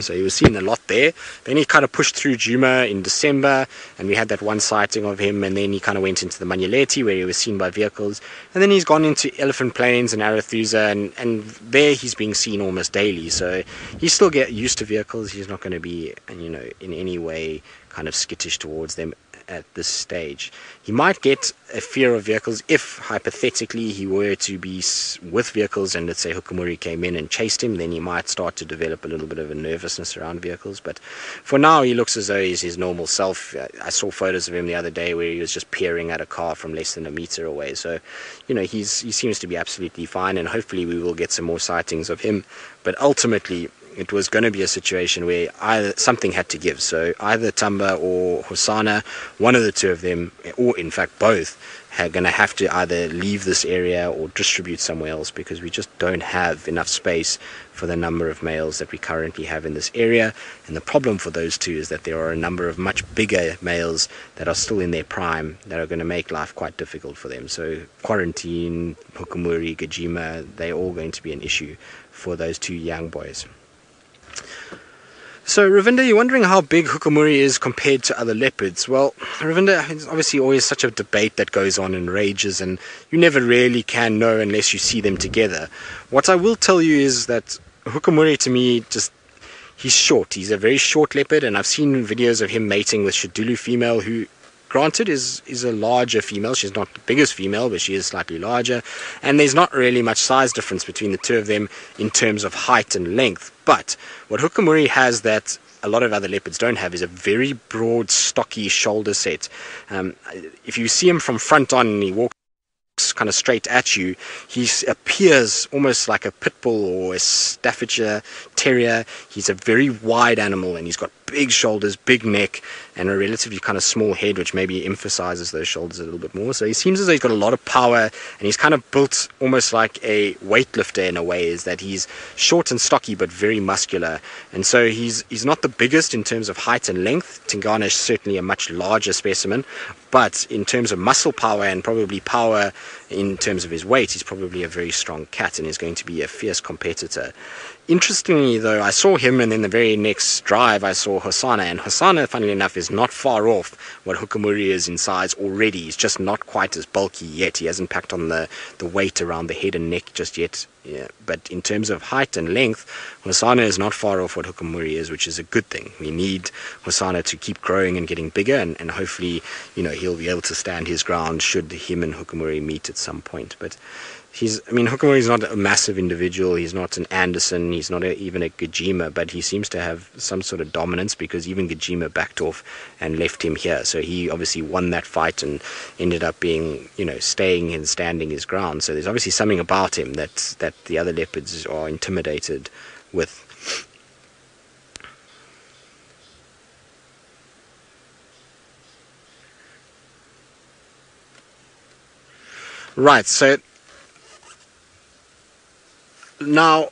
So he was seen a lot there. Then he kind of pushed through Djuma in December, and we had that one sighting of him, and then he kind of went into the Manyeleti, where he was seen by vehicles. And then he's gone into Elephant Plains and Arathusa, and there he's being seen almost daily. So he still get used to vehicles. He's not going to be, you know, in any way kind of skittish towards them. at this stage. He might get a fear of vehicles if, hypothetically, he were to be with vehicles and let's say Hukumuri came in and chased him, then he might start to develop a little bit of a nervousness around vehicles. But for now, he looks as though he's his normal self. I saw photos of him the other day where he was just peering at a car from less than a meter away. So, you know, he seems to be absolutely fine, and hopefully we will get some more sightings of him. But ultimately, it was going to be a situation where either something had to give. So either Tamba or Hosana, one of the two of them, or in fact both, are going to have to either leave this area or distribute somewhere else, because we just don't have enough space for the number of males that we currently have in this area. And the problem for those two is that there are a number of much bigger males that are still in their prime that are going to make life quite difficult for them. So quarantine, Hukumuri, Djuma, they're all going to be an issue for those two young boys. So, Ravinda, you're wondering how big Hukumuri is compared to other leopards. Well, Ravinda, it's obviously always such a debate that goes on and rages, and you never really can know unless you see them together. What I will tell you is that Hukumuri, to me, he's short. He's a very short leopard, and I've seen videos of him mating with Shadulu female, who, granted, is a larger female. She's not the biggest female, but she is slightly larger, and there's not really much size difference between the two of them in terms of height and length. But what Hukumuri has that a lot of other leopards don't have is a very broad, stocky shoulder set. If you see him from front on and he walks kind of straight at you, he appears almost like a pit bull or a Staffordshire terrier. He's a very wide animal, and he's got big shoulders, big neck, and a relatively kind of small head, which maybe emphasizes those shoulders a little bit more. So he seems as though he's got a lot of power, and he's kind of built almost like a weightlifter in a way, is that he's short and stocky but very muscular. And so he's not the biggest in terms of height and length. Tingana is certainly a much larger specimen, but in terms of muscle power and probably power in terms of his weight, he's probably a very strong cat and is going to be a fierce competitor. Interestingly, though, I saw him, and then the very next drive I saw Hosana, and Hosana, funnily enough, is not far off what Hukumuri is in size already. He's just not quite as bulky yet. He hasn't packed on the weight around the head and neck just yet. Yeah. But in terms of height and length, Hosana is not far off what Hukumuri is, which is a good thing. We need Hosana to keep growing and getting bigger, and hopefully, you know, he'll be able to stand his ground should him and Hukumuri meet at some point. But Hukumuri is not a massive individual. He's not an Anderson. He's not even a Djuma, but he seems to have some sort of dominance, because even Djuma backed off and left him here. So he obviously won that fight and ended up being, you know, staying and standing his ground. So there's obviously something about him that the other leopards are intimidated with. Right, so now,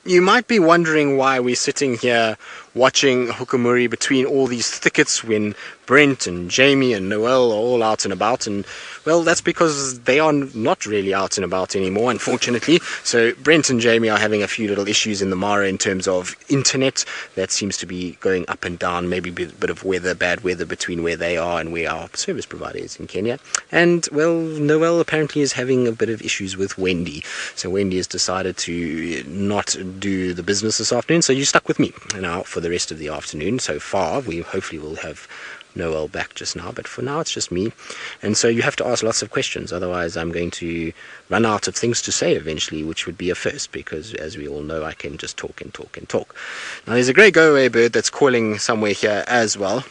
you might be wondering why we're sitting here watching Hukumuri between all these thickets when Brent and Jamie and Noel are all out and about, and well, that's because they are not really out and about anymore, unfortunately. So Brent and Jamie are having a few little issues in the Mara in terms of internet. That seems to be going up and down, maybe a bit of weather, bad weather between where they are and where our service provider is in Kenya. And well, Noel apparently is having a bit of issues with Wendy. So Wendy has decided to not do the business this afternoon, so you're stuck with me now for the rest of the afternoon. So far, we hopefully will have Noel back just now, but for now it's just me, and so you have to ask lots of questions, otherwise I'm going to run out of things to say eventually, which would be a first, because as we all know, I can just talk and talk and talk. Now there's a grey go-away bird that's calling somewhere here as well,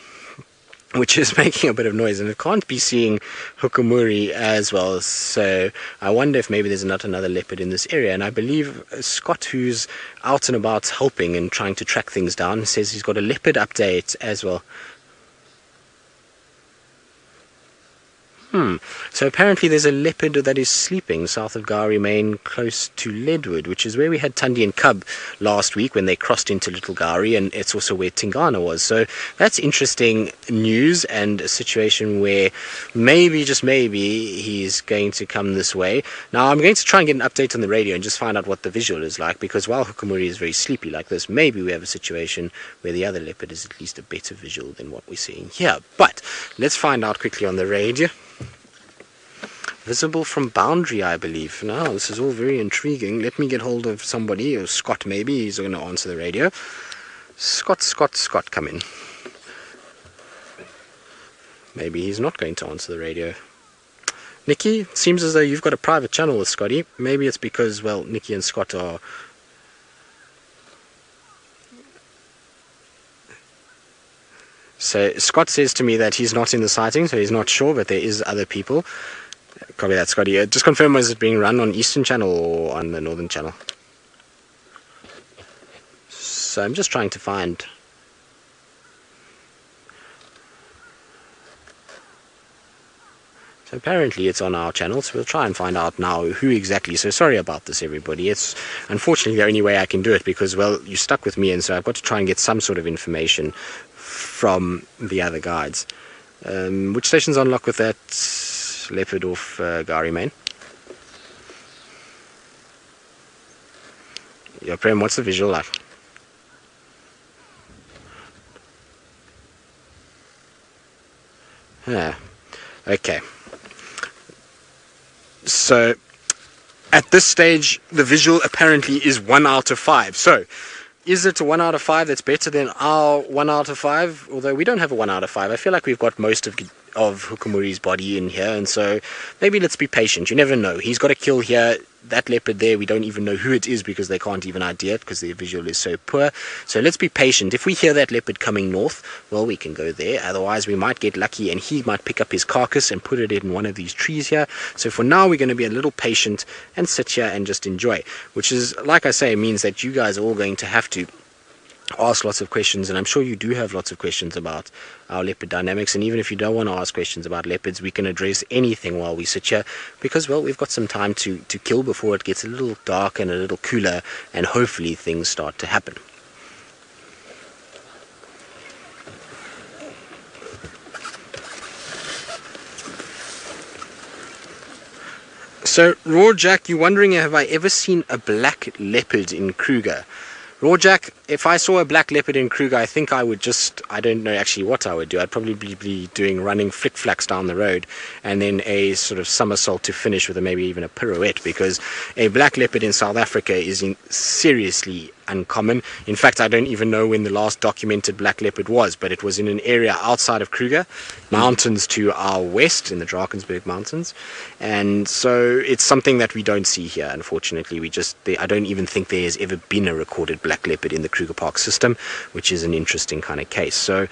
which is making a bit of noise, and it can't be seeing Hukumuri as well, so I wonder if maybe there's not another leopard in this area. And I believe Scott, who's out and about helping and trying to track things down, says he's got a leopard update as well. So apparently there's a leopard that is sleeping south of Gowrie Main, close to Leadwood, which is where we had Tundi and Cub last week when they crossed into Little Gowrie, and it's also where Tingana was. So that's interesting news, and a situation where maybe, just maybe, he's going to come this way. Now I'm going to try and get an update on the radio and just find out what the visual is like, because while Hukumuri is very sleepy like this, maybe we have a situation where the other leopard is at least a better visual than what we're seeing here. But let's find out quickly on the radio. Visible from boundary, I believe. Now, this is all very intriguing. Let me get hold of somebody, or Scott maybe. He's going to answer the radio. Scott, come in. maybe he's not going to answer the radio. Nikki, it seems as though you've got a private channel with Scotty. Maybe it's because, well, Nikki and Scott are... So Scott says to me that he's not in the sighting, so he's not sure, but there is other people. Copy that, Scotty. Just confirm, was it being run on Eastern Channel or on the Northern Channel? So I'm just trying to find... So apparently it's on our channel, so we'll try and find out now who exactly. So sorry about this, everybody. It's unfortunately the only way I can do it because, well, you're stuck with me, and so I've got to try and get some sort of information from the other guides. Which station's on lock with that leopard off Gari Main? Yeah, Prem, what's the visual like? Yeah, okay. So, at this stage, the visual apparently is 1 out of 5. So, is it a 1 out of 5 that's better than our 1 out of 5? Although we don't have a 1 out of 5. I feel like we've got most of Hukumuri's body in here, and so maybe let's be patient. You never know. He's got a kill here. That leopard there, we don't even know who it is because they can't even ID it because their visual is so poor. So let's be patient. If we hear that leopard coming north, well, we can go there. Otherwise, we might get lucky and he might pick up his carcass and put it in one of these trees here. So for now, we're going to be a little patient and sit here and just enjoy, which is, like I say, means that you guys are all going to have to ask lots of questions, and I'm sure you do have lots of questions about our leopard dynamics. And even if you don't want to ask questions about leopards, we can address anything while we sit here because, well, we've got some time to kill before it gets a little dark and a little cooler, and hopefully things start to happen. So, Raw Jack, you're wondering, have I ever seen a black leopard in Kruger? Raw Jack, if I saw a black leopard in Kruger, I think I would just, I don't know actually what I would do. I'd probably be doing running flick-flacks down the road and then a sort of somersault to finish with maybe even a pirouette, because a black leopard in South Africa is seriously uncommon. In fact, I don't even know when the last documented black leopard was, but it was in an area outside of Kruger, mountains to our west in the Drakensberg Mountains, and so it's something that we don't see here, unfortunately. I don't even think there has ever been a recorded black leopard in the Kruger Park system, which is an interesting kind of case. So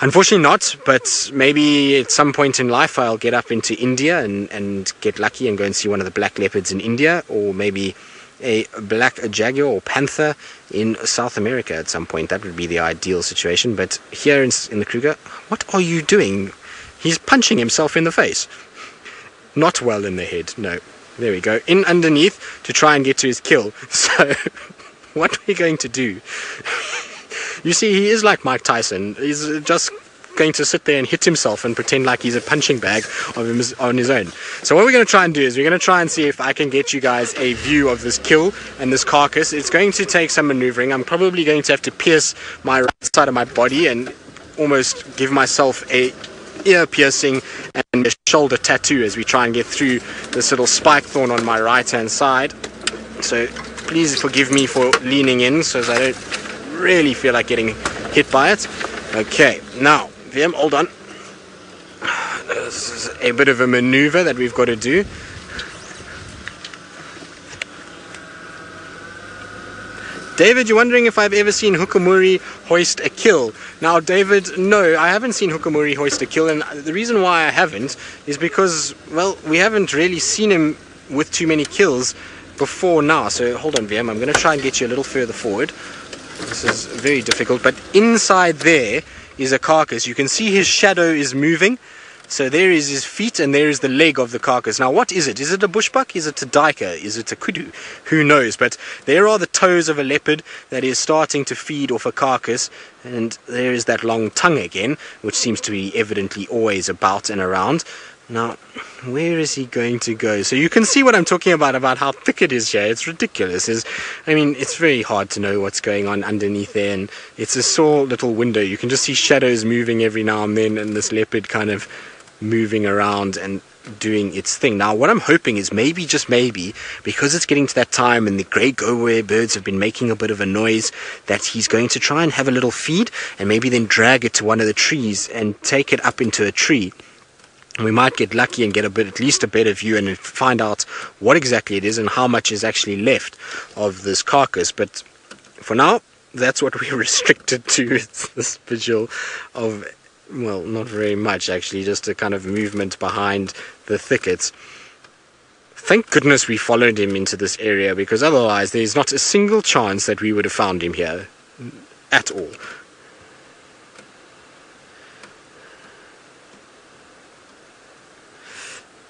unfortunately not, but maybe at some point in life I'll get up into India and get lucky and go and see one of the black leopards in India, or maybe a black jaguar or panther in South America at some point. That would be the ideal situation. But here in the Kruger, what are you doing? He's punching himself in the face. Not well in the head, no. There we go. In underneath to try and get to his kill. So what we're going to do, you see, he is like Mike Tyson. He's just going to sit there and hit himself and pretend like he's a punching bag of him on his own. So what we're going to try and do is we're going to try and see if I can get you guys a view of this kill and this carcass. It's going to take some maneuvering. I'm probably going to have to pierce my right side of my body and almost give myself a ear piercing and a shoulder tattoo as we try and get through this little spike thorn on my right hand side. So please forgive me for leaning in so as I don't really feel like getting hit by it. Okay, now VM, hold on. This is a bit of a maneuver that we've got to do. David, you're wondering if I've ever seen Hukumuri hoist a kill. Now, David, no, I haven't seen Hukumuri hoist a kill, and the reason why I haven't is because, well, we haven't really seen him with too many kills before now. So hold on, VM, I'm going to try and get you a little further forward. This is very difficult, but inside there is a carcass. You can see his shadow is moving. So there is his feet and there is the leg of the carcass. Now what is it? Is it a bushbuck? Is it a duiker? Is it a kudu? Who knows? But there are the toes of a leopard that is starting to feed off a carcass. And there is that long tongue again, which seems to be evidently always about and around. Now, where is he going to go? So you can see what I'm talking about how thick it is here. It's ridiculous. It's very hard to know what's going on underneath there, and it's a small little window. You can just see shadows moving every now and then, and this leopard kind of moving around and doing its thing. Now what I'm hoping is maybe, just maybe, because it's getting to that time and the grey go-away birds have been making a bit of a noise, that he's going to try and have a little feed and maybe then drag it to one of the trees and take it up into a tree. We might get lucky and get at least a better view and find out what exactly it is and how much is actually left of this carcass. But for now, that's what we're restricted to. It's this visual of, well, not very much actually, just a kind of movement behind the thickets. Thank goodness we followed him into this area, because otherwise there's not a single chance that we would have found him here at all.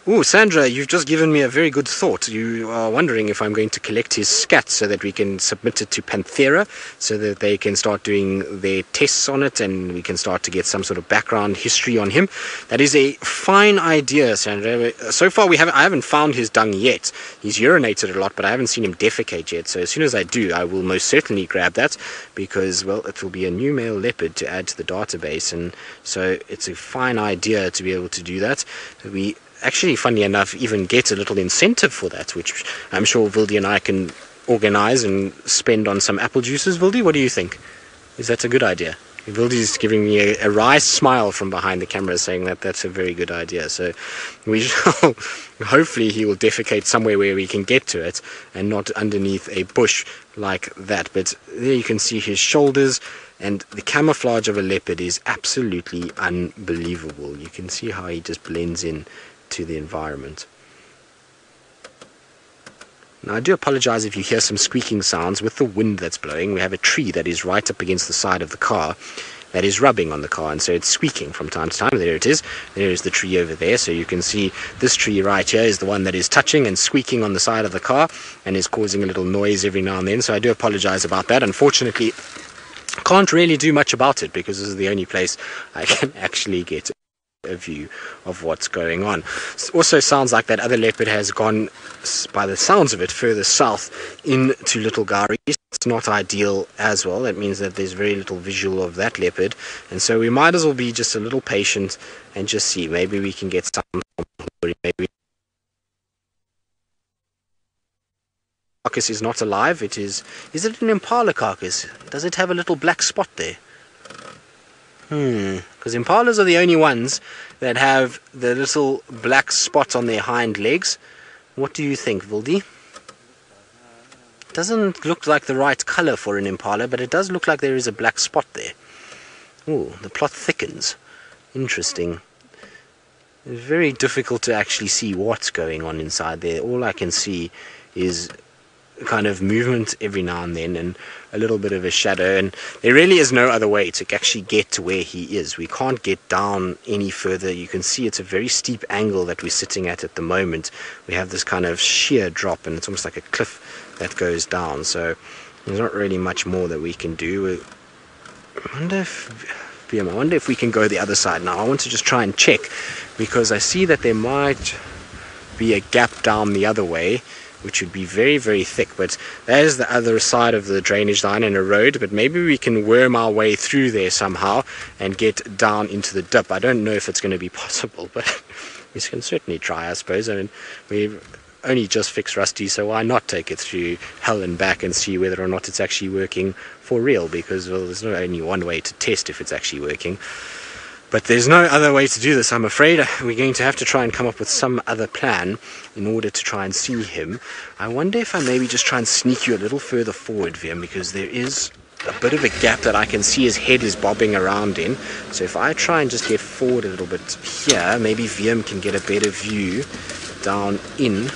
Ooh, Sandra, you've just given me a very good thought. You are wondering if I'm going to collect his scat so that we can submit it to Panthera so that they can start doing their tests on it and we can start to get some sort of background history on him. That is a fine idea, Sandra. So far I haven't found his dung yet. He's urinated a lot, but I haven't seen him defecate yet. So as soon as I do, I will most certainly grab that, because, well, it will be a new male leopard to add to the database, and so it's a fine idea to be able to do that. We actually, funnily enough, even get a little incentive for that, which I'm sure Wildy and I can organize and spend on some apple juices. Wildy, what do you think? Is that a good idea? Wildy's giving me a wry smile from behind the camera, saying that that's a very good idea. So we shall, hopefully he will defecate somewhere where we can get to it and not underneath a bush like that. But there you can see his shoulders, and the camouflage of a leopard is absolutely unbelievable. You can see how he just blends in to the environment. Now, I do apologize if you hear some squeaking sounds with the wind that's blowing. We have a tree that is right up against the side of the car that is rubbing on the car, and so it's squeaking from time to time. There it is. There is the tree over there. So you can see this tree right here is the one that is touching and squeaking on the side of the car and is causing a little noise every now and then. So I do apologize about that. Unfortunately, can't really do much about it, because this is the only place I can actually get a view of what's going on. It also sounds like that other leopard has gone, by the sounds of it, further south into Little Gari. It's not ideal as well. That means that there's very little visual of that leopard, and so we might as well be just a little patient and just see. Maybe we can get some, maybe carcass is not alive. Is it an impala carcass? Does it have a little black spot there? Because impalas are the only ones that have the little black spot on their hind legs. What do you think, Wildy? Doesn't look like the right color for an impala, but it does look like there is a black spot there. Oh, the plot thickens. Interesting. It's very difficult to actually see what's going on inside there. All I can see is kind of movement every now and then and a little bit of a shadow, and there really is no other way to actually get to where he is. We can't get down any further. You can see it's a very steep angle that we're sitting at the moment. We have this kind of sheer drop, and it's almost like a cliff that goes down, so there's not really much more that we can do. I wonder if we can go the other side now. I want to just try and check, because I see that there might be a gap down the other way, which would be very, very thick, but there's the other side of the drainage line and a road, but maybe we can worm our way through there somehow and get down into the dip. I don't know if it's going to be possible, but we can certainly try, I suppose. I mean, we've only just fixed Rusty, so why not take it through hell and back and see whether or not it's actually working for real, because, well, there's not only one way to test if it's actually working. But there's no other way to do this, I'm afraid. We're going to have to try and come up with some other plan in order to try and see him. I wonder if I maybe just try and sneak you a little further forward, Viam, because there is a bit of a gap that I can see his head is bobbing around in. So if I try and just get forward a little bit here, maybe Viam can get a better view down in.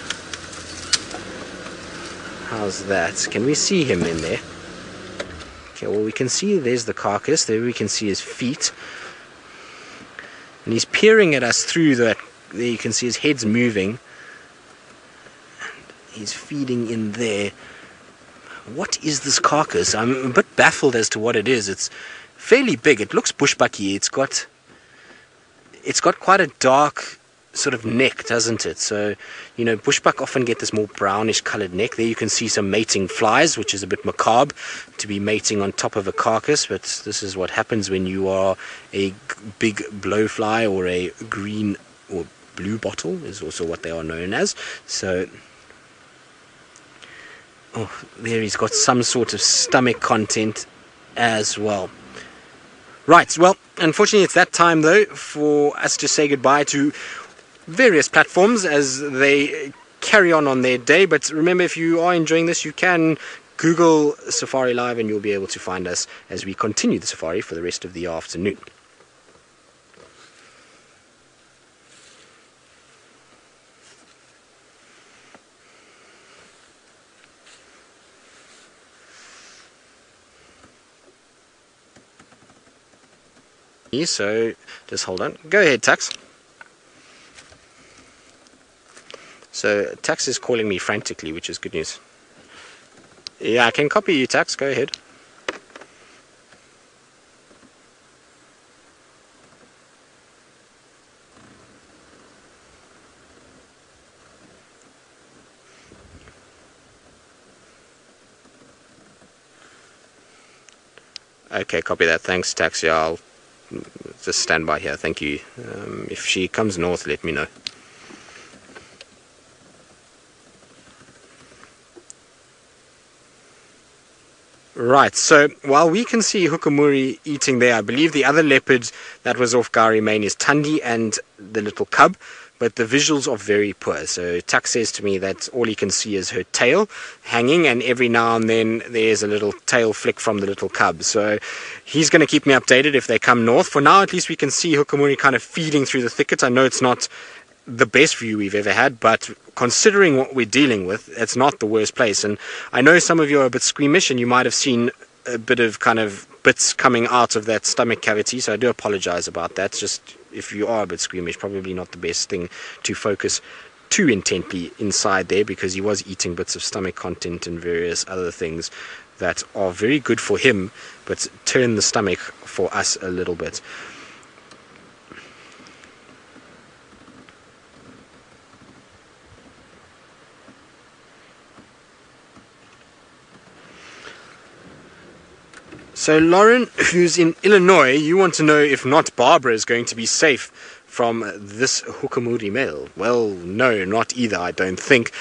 How's that? Can we see him in there? Okay, well, we can see there's the carcass. There we can see his feet. And he's peering at us through that. There you can see his head's moving. And he's feeding in there. What is this carcass? I'm a bit baffled as to what it is. It's fairly big. It looks bushbucky. It's got quite a dark sort of neck, doesn't it? So, you know, bushbuck often get this more brownish colored neck. There you can see some mating flies, which is a bit macabre to be mating on top of a carcass, but this is what happens when you are a big blowfly, or a green or blue bottle is also what they are known as. So, oh, there he's got some sort of stomach content as well. Right, well, unfortunately it's that time though for us to say goodbye to various platforms as they carry on their day. But remember, if you are enjoying this, you can Google Safari Live and you'll be able to find us as we continue the safari for the rest of the afternoon. So just hold on. Go ahead, Tux. So Tux is calling me frantically, which is good news. Yeah, I can copy you, Tux. Go ahead. Okay, copy that. Thanks, Tux. Yeah, I'll just stand by here. Thank you. If she comes north, let me know. Right, so while we can see Hukumuri eating there, I believe the other leopard that was off Gari Main is Tundi and the little cub, but the visuals are very poor. So Tuck says to me that all he can see is her tail hanging, and every now and then there's a little tail flick from the little cub. So he's going to keep me updated if they come north. For now, at least we can see Hukumuri kind of feeding through the thicket. I know it's not the best view we've ever had, but considering what we're dealing with, it's not the worst place. And I know some of you are a bit squeamish, and you might have seen a bit of kind of bits coming out of that stomach cavity, so I do apologize about that. Just if you are a bit squeamish, probably not the best thing to focus too intently inside there, because he was eating bits of stomach content and various other things that are very good for him, but turn the stomach for us a little bit. So Lauren, who's in Illinois, you want to know if not Barbara is going to be safe from this Hukumuri male. Well, no, not either, I don't think.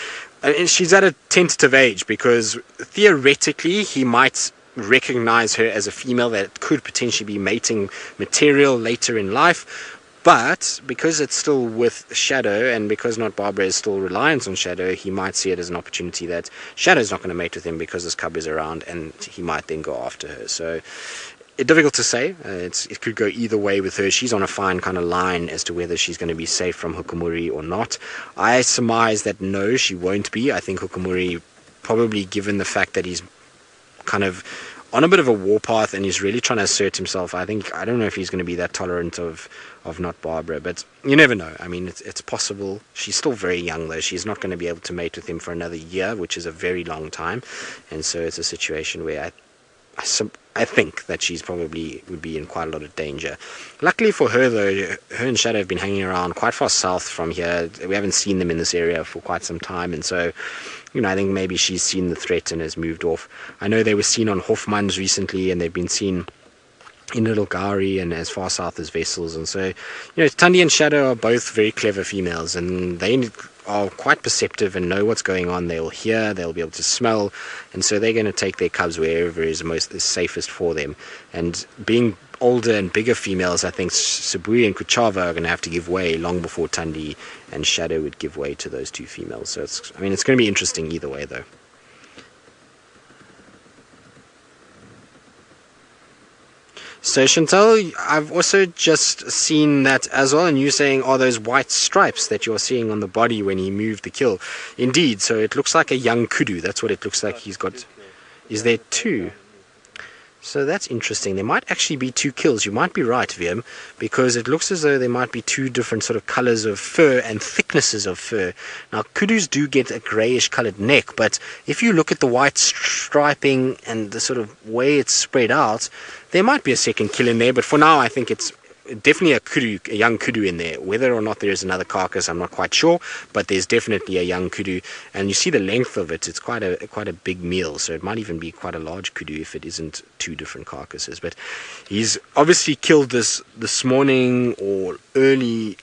And she's at a tentative age, because theoretically he might recognize her as a female that could potentially be mating material later in life. But because it's still with Shadow, and because not Barbara is still reliant on Shadow, he might see it as an opportunity that Shadow's not going to mate with him because this cub is around, and he might then go after her. So it's difficult to say. It could go either way with her. She's on a fine kind of line as to whether she's going to be safe from Hukumuri or not. I surmise that no, she won't be. I think Hukumuri, probably given the fact that he's kind of on a bit of a warpath and he's really trying to assert himself, I don't know if he's going to be that tolerant of not Barbara, but you never know. I mean, it's possible. She's still very young though. She's not going to be able to mate with him for another year, which is a very long time, and so it's a situation where I think that she's probably would be in quite a lot of danger. Luckily for her though, her and Shadow have been hanging around quite far south from here. We haven't seen them in this area for quite some time, and so I think maybe she's seen the threat and has moved off. I know they were seen on Hofmanns recently, and they've been seen in Little Gari and as far south as Vessels, and so Tundi and Shadow are both very clever females, and they are quite perceptive and know what's going on. They'll hear, they'll be able to smell, and so they're going to take their cubs wherever is safest for them. And being older and bigger females, I think Sabui and Kuchava are going to have to give way long before Tundi and Shadow would give way to those two females. So it's going to be interesting either way though. So Chantal, I've also just seen that as well, and you saying are those white stripes that you're seeing on the body when he moved the kill. Indeed, so it looks like a young kudu. That's what it looks like he's got. Is there two? So that's interesting. There might actually be two kills. You might be right, Wiem, because it looks as though there might be two different sort of colors of fur and thicknesses of fur. Now, kudus do get a grayish colored neck, but if you look at the white striping and the sort of way it's spread out, there might be a second kill in there. But for now, I think it's definitely a young kudu in there. Whether or not there is another carcass, I'm not quite sure, but there's definitely a young kudu, and you see the length of it. It's quite a big meal, so it might even be quite a large kudu if it isn't two different carcasses. But he's obviously killed this morning or early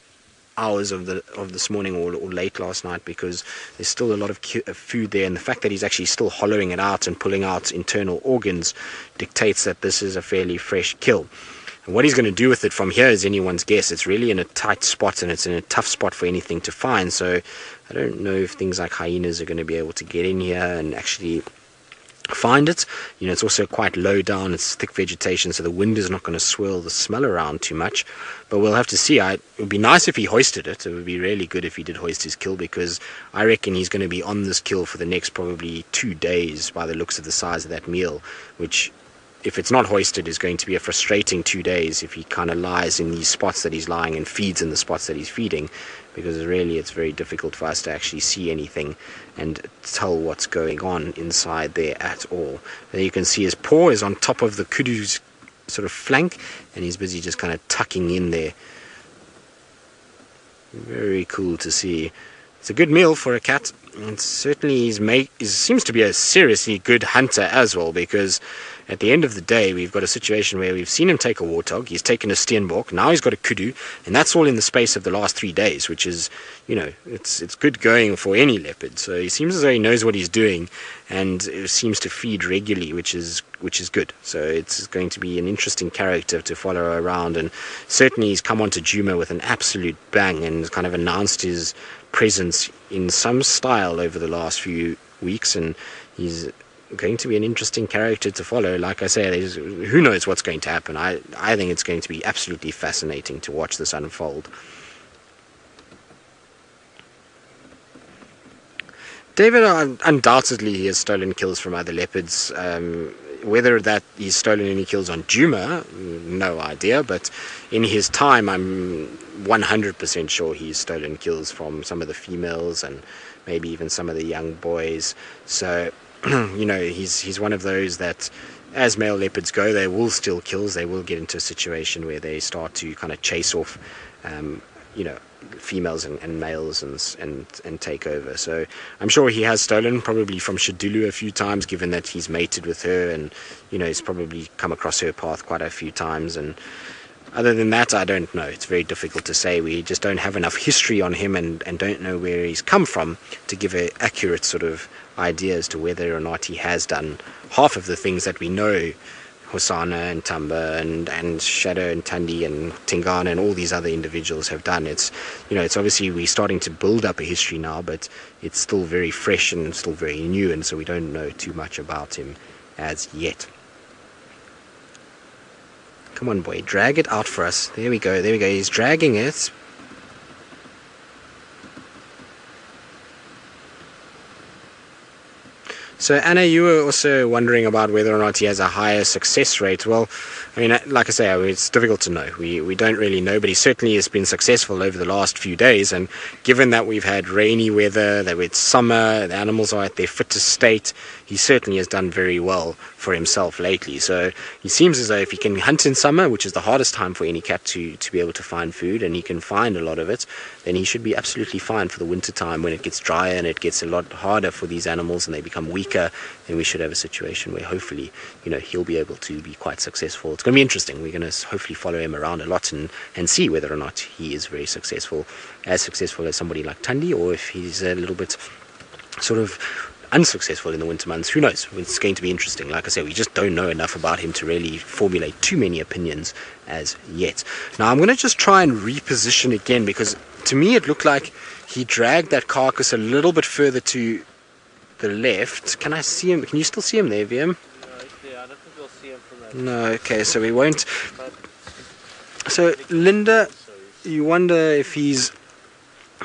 hours of this morning or late last night, because there's still a lot of food there, and the fact that he's actually still hollowing it out and pulling out internal organs dictates that this is a fairly fresh kill. And what he's going to do with it from here is anyone's guess. It's really in a tight spot, and it's in a tough spot for anything to find, so I don't know if things like hyenas are going to be able to get in here and actually find it. It's also quite low down, it's thick vegetation, so the wind is not going to swirl the smell around too much, but we'll have to see. It would be nice if he hoisted it. It would be really good if he did hoist his kill, because I reckon he's going to be on this kill for the next probably 2 days by the looks of the size of that meal, which, if it's not hoisted, is going to be a frustrating 2 days if he kind of lies in these spots that he's lying and feeds in the spots that he's feeding, because really it's very difficult for us to actually see anything and tell what's going on inside there at all. And you can see his paw is on top of the kudu's sort of flank, and he's busy just kind of tucking in there. Very cool to see. It's a good meal for a cat, and certainly he seems to be a seriously good hunter as well, because at the end of the day, we've got a situation where we've seen him take a warthog, he's taken a steenbok, now he's got a kudu, and that's all in the space of the last 3 days, which is, it's good going for any leopard. So he seems as though he knows what he's doing, and seems to feed regularly, which is good. So it's going to be an interesting character to follow around, and certainly he's come onto Djuma with an absolute bang and kind of announced his presence in some style over the last few weeks, and he's going to be an interesting character to follow. Like I say, who knows what's going to happen. I think it's going to be absolutely fascinating to watch this unfold. David, undoubtedly he has stolen kills from other leopards. Whether that he's stolen any kills on Djuma, no idea, but in his time I'm 100% sure he's stolen kills from some of the females and maybe even some of the young boys. So he's one of those that, as male leopards go, they will steal kills. They will get into a situation where they start to kind of chase off females and males and take over. So I'm sure he has stolen, probably from Shadulu a few times, given that he's mated with her, and he's probably come across her path quite a few times. And other than that, I don't know. It's very difficult to say. We just don't have enough history on him, and don't know where he's come from to give an accurate sort of idea as to whether or not he has done half of the things that we know Hosana and Tamba and Shadow and Tandi and Tingana and all these other individuals have done. It's it's obviously we're starting to build up a history now, but it's still very fresh and still very new, and so we don't know too much about him as yet. Come on, boy, drag it out for us. There we go, he's dragging it. So Anna, you were also wondering about whether or not he has a higher success rate. Well, I mean, like I say, it's difficult to know. We don't really know, but he certainly has been successful over the last few days. And given that we've had rainy weather, that it's summer, the animals are at their fittest state, he certainly has done very well for himself lately. So he seems as though if he can hunt in summer, which is the hardest time for any cat to be able to find food, and he can find a lot of it, then he should be absolutely fine for the winter time when it gets drier and it gets a lot harder for these animals and they become weaker. Then we should have a situation where hopefully, he'll be able to be quite successful. It's going to be interesting. We're going to hopefully follow him around a lot and see whether or not he is very successful, as successful as somebody like Tandi, or if he's a little bit sort of unsuccessful in the winter months. Who knows? It's going to be interesting. Like I said, we just don't know enough about him to really formulate too many opinions as yet. Now I'm going to just try and reposition again, because to me it looked like he dragged that carcass a little bit further to the left. Can I see him? Can you still see him there, VM? Yeah, I don't think we'll see him from that. No, okay, so we won't. So Linda, you wonder if he's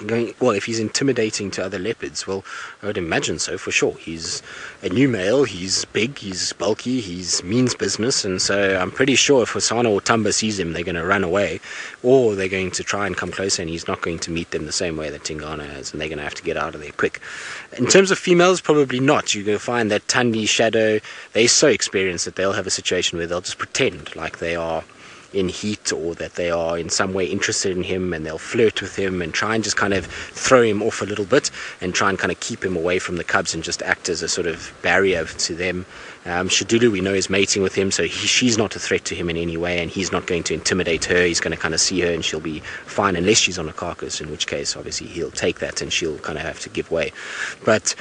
if he's intimidating to other leopards. Well, I would imagine so, for sure. He's a new male, he's big, he's bulky, he's means business, and so I'm pretty sure if Hosana or Tamba sees him, they're going to run away, or they're going to try and come closer, and he's not going to meet them the same way that Tingana has, and they're going to have to get out of there quick. In terms of females, probably not. You're going to find that Tandi, Shadow, they're so experienced that they'll have a situation where they'll just pretend like they are in heat, or that they are in some way interested in him, and they'll flirt with him and try and just kind of throw him off a little bit and try and kind of keep him away from the cubs and just act as a sort of barrier to them. Shadulu, we know, is mating with him, so she's not a threat to him in any way, and he's not going to intimidate her. He's going to kind of see her and she'll be fine, unless she's on a carcass, in which case obviously he'll take that and she'll kind of have to give way. But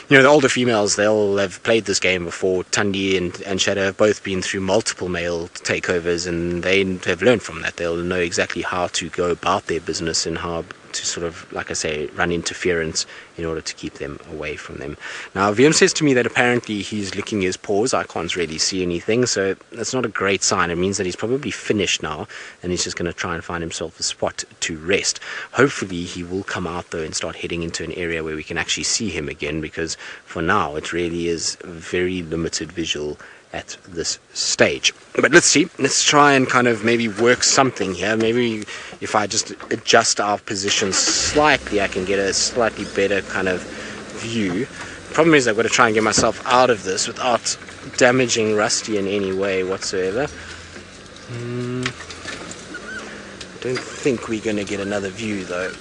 you know, the older females, they'll have played this game before. Tundi and Shadow have both been through multiple male takeovers, and they have learned from that. They'll know exactly how to go about their business and how to sort of, like I say, run interference in order to keep them away from them. Now, VM says to me that apparently he's licking his paws. I can't really see anything, so that's not a great sign. It means that he's probably finished now, and he's just going to try and find himself a spot to rest. Hopefully he will come out though and start heading into an area where we can actually see him again, because for now it really is very limited visual at this stage. But let's see, let's try and kind of maybe work something here. Maybe if I just adjust our position slightly, I can get a slightly better kind of view. The problem is I've got to try and get myself out of this without damaging Rusty in any way whatsoever. I don't think we're going to get another view though.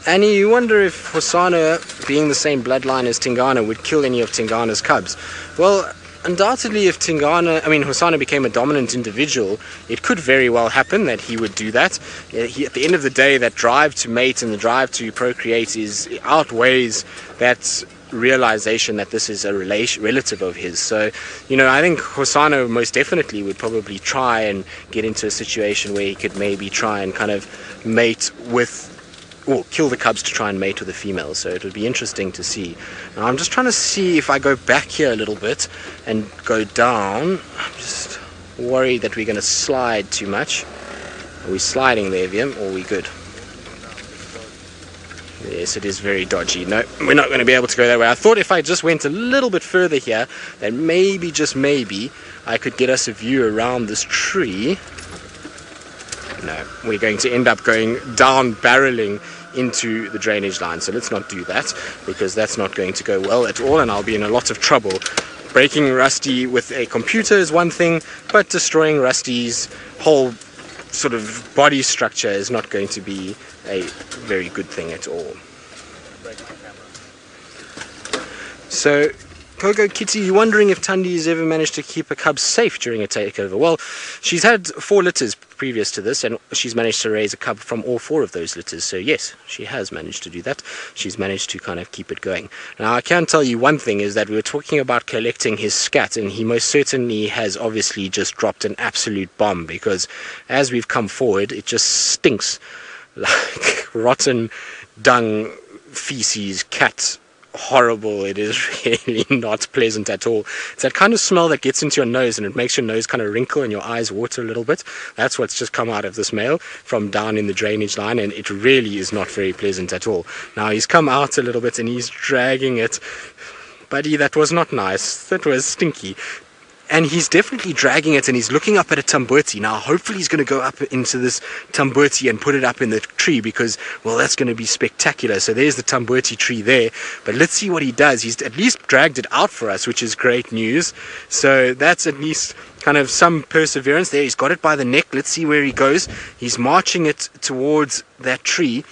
Annie, you wonder if Hosana, being the same bloodline as Tingana, would kill any of Tingana's cubs. Well, undoubtedly if Hosana became a dominant individual, it could very well happen that he would do that. At the end of the day, that drive to mate and the drive to procreate outweighs that realization that this is a relative of his. So, you know, I think Hosana most definitely would probably try and get into a situation where he could maybe try and kind of mate with, or kill the cubs to try and mate with the female. So it would be interesting to see. Now I'm just trying to see if I go back here a little bit and go down. I'm just worried that we're going to slide too much. Are we sliding there, Viam, or are we good? Yes, it is very dodgy. No, we're not going to be able to go that way. I thought if I just went a little bit further here, then maybe, just maybe, I could get us a view around this tree. No, we're going to end up going down, barreling into the drainage line. So let's not do that, because that's not going to go well at all, and I'll be in a lot of trouble. Breaking Rusty with a computer is one thing, but destroying Rusty's whole sort of body structure is not going to be a very good thing at all. So, Coco Kitty, you're wondering if Tundi has ever managed to keep a cub safe during a takeover. Well, she's had 4 litters previous to this, and she's managed to raise a cub from all 4 of those litters. So yes, she has managed to do that. She's managed to kind of keep it going. Now, I can tell you one thing, is that we were talking about collecting his scat, and he most certainly has obviously just dropped an absolute bomb, because as we've come forward, it just stinks like rotten dung, feces, cat. Horrible. It is really not pleasant at all. It's that kind of smell that gets into your nose and it makes your nose kind of wrinkle and your eyes water a little bit. That's what's just come out of this male from down in the drainage line, and it really is not very pleasant at all. Now he's come out a little bit and he's dragging it. Buddy, that was not nice. That was stinky. And he's definitely dragging it, and he's looking up at a tambuti. Now, hopefully he's going to go up into this tambuti and put it up in the tree, because, well, that's going to be spectacular. So there's the tambuti tree there. But let's see what he does. He's at least dragged it out for us, which is great news. So that's at least kind of some perseverance there. He's got it by the neck. Let's see where he goes. He's marching it towards that tree.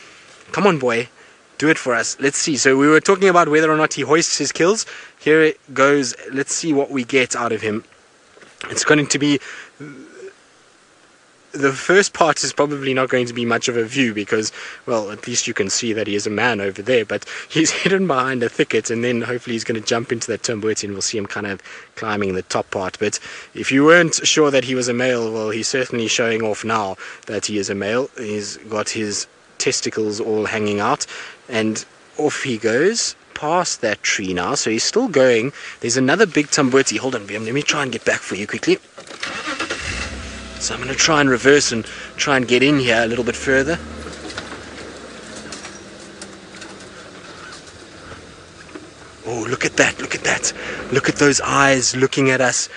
Come on, boy. Do it for us. Let's see. So we were talking about whether or not he hoists his kills. Here it goes. Let's see what we get out of him. It's going to be... The first part is probably not going to be much of a view, because, well, at least you can see that he is a man over there, but he's hidden behind a thicket, and then hopefully he's going to jump into that tambuti and we'll see him kind of climbing the top part. But if you weren't sure that he was a male, well, he's certainly showing off now that he is a male. He's got his testicles all hanging out, and off he goes past that tree now. So he's still going. There's another big tambuti. Hold on, Bim, let me try and get back for you quickly. So I'm going to try and reverse and try and get in here a little bit further. Oh, look at that, look at that. Look at those eyes looking at us.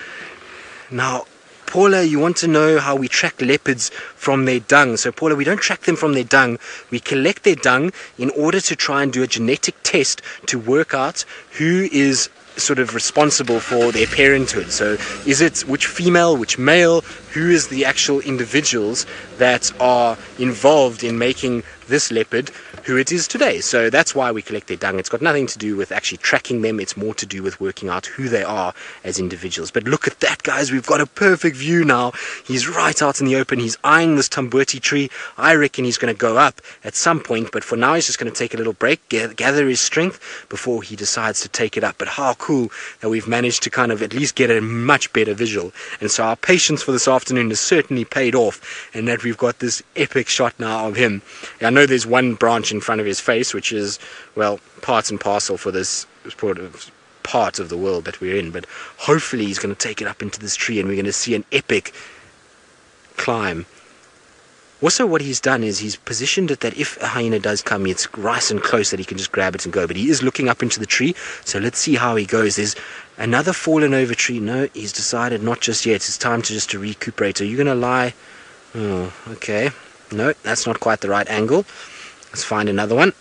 Now, Paula, you want to know how we track leopards from their dung. So Paula, we don't track them from their dung. We collect their dung in order to try and do a genetic test to work out who is sort of responsible for their parenthood. So is it which female, which male, who is the actual individuals that are involved in making this leopard who it is today. So that's why we collect their dung. It's got nothing to do with actually tracking them. It's more to do with working out who they are as individuals. But look at that, guys. We've got a perfect view now. He's right out in the open. He's eyeing this tambuti tree. I reckon he's going to go up at some point, but for now he's just going to take a little break, gather his strength before he decides to take it up. But how cool that we've managed to kind of at least get a much better visual. And so our patience for this afternoon has certainly paid off, and that we've got this epic shot now of him. I know there's one branch in front of his face, which is, well, part and parcel for this part of the world that we're in, but hopefully he's going to take it up into this tree and we're going to see an epic climb. Also, what he's done is he's positioned it that if a hyena does come, it's nice and close that he can just grab it and go. But he is looking up into the tree, so let's see how he goes. There's another fallen over tree. No, he's decided not just yet. It's time to recuperate. Are you going to lie? Oh, okay. No, that's not quite the right angle. Let's find another one.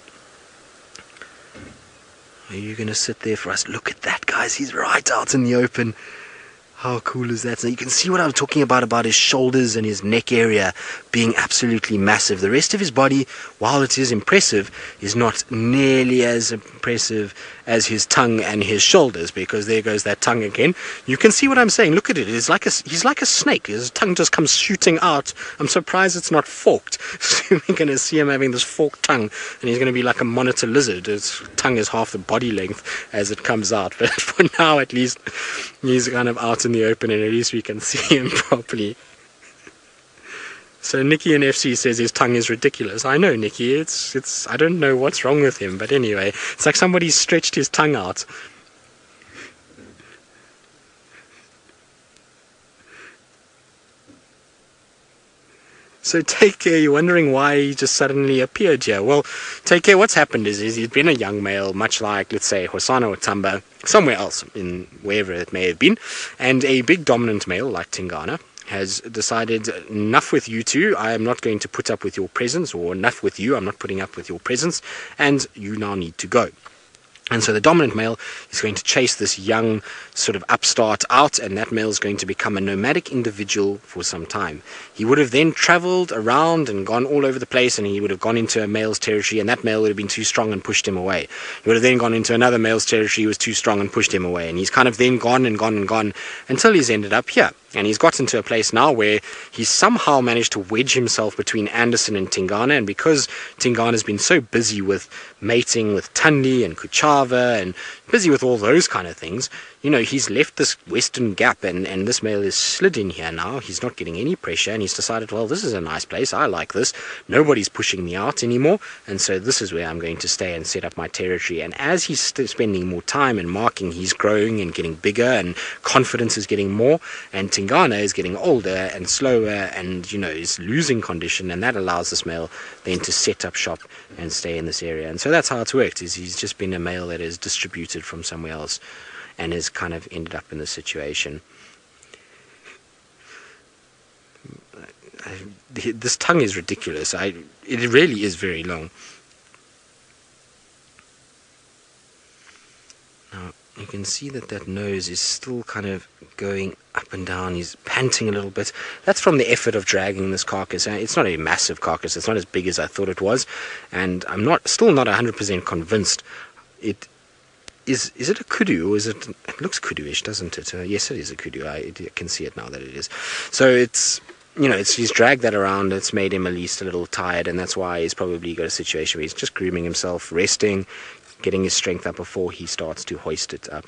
Are you going to sit there for us? Look at that, guys. He's right out in the open. How cool is that? So you can see what I was talking about his shoulders and his neck area being absolutely massive. The rest of his body, while it is impressive, is not nearly as impressive as his tongue and his shoulders, because there goes that tongue again. You can see what I'm saying. Look at it. He's like a snake. His tongue just comes shooting out. I'm surprised it's not forked. So we're going to see him having this forked tongue, and he's going to be like a monitor lizard. His tongue is half the body length as it comes out. But for now, at least, he's kind of out in the open, and at least we can see him properly. So Nikki in FC says his tongue is ridiculous. I know, Nikki. It's I don't know what's wrong with him, but anyway, it's like somebody's stretched his tongue out. So take care. You're wondering why he just suddenly appeared here. Well, take care. What's happened is he's been a young male, much like, let's say, Hosana or Tamba, somewhere else, in wherever it may have been, and a big dominant male like Tingana has decided, enough with you two, I am not going to put up with your presence, or enough with you, I'm not putting up with your presence, and you now need to go. And so the dominant male is going to chase this young sort of upstart out, and that male is going to become a nomadic individual for some time. He would have then traveled around and gone all over the place, and he would have gone into a male's territory, and that male would have been too strong and pushed him away. He would have then gone into another male's territory, who was too strong and pushed him away, and he's kind of then gone and gone and gone until he's ended up here. And he's gotten to a place now where he's somehow managed to wedge himself between Anderson and Tingana, and because Tingana's been so busy with mating with Tundi and Kuchava and busy with all those kind of things, you know, he's left this western gap, and this male is slid in here now. He's not getting any pressure, and he's decided, well, this is a nice place. I like this. Nobody's pushing me out anymore, and so this is where I'm going to stay and set up my territory. And as he's spending more time and marking, he's growing and getting bigger, and confidence is getting more, and Tingana is getting older and slower, and, you know, is losing condition, and that allows this male then to set up shop and stay in this area. And so that's how it's worked, is he's just been a male that is distributed from somewhere else and has kind of ended up in this situation. This tongue is ridiculous. It really is very long. Now, you can see that nose is still kind of going up and down. He's panting a little bit. That's from the effort of dragging this carcass. It's not a massive carcass. It's not as big as I thought it was. And I'm still not 100% convinced. Is it a kudu, or is it looks kudu-ish, doesn't it? Yes, it is a kudu. I can see it now that it is. So it's, you know, he's dragged that around. It's made him at least a little tired, and that's why he's probably got a situation where he's just grooming himself, resting, getting his strength up before he starts to hoist it up.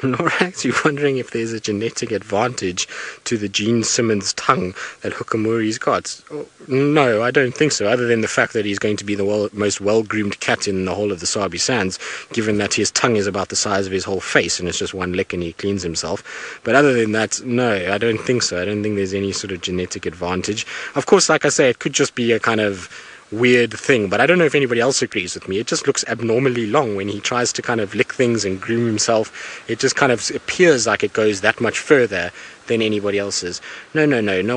Lorax, you're wondering if there's a genetic advantage to the Gene Simmons tongue that Hukumuri's got. Oh, no, I don't think so, other than the fact that he's going to be the most well-groomed cat in the whole of the Sabi Sands, given that his tongue is about the size of his whole face, and it's just one lick and he cleans himself. But other than that, no, I don't think so. I don't think there's any sort of genetic advantage. Of course, like I say, it could just be a kind of weird thing, but I don't know if anybody else agrees with me. It just looks abnormally long when he tries to kind of lick things and groom himself. It just kind of appears like it goes that much further than anybody else's. No,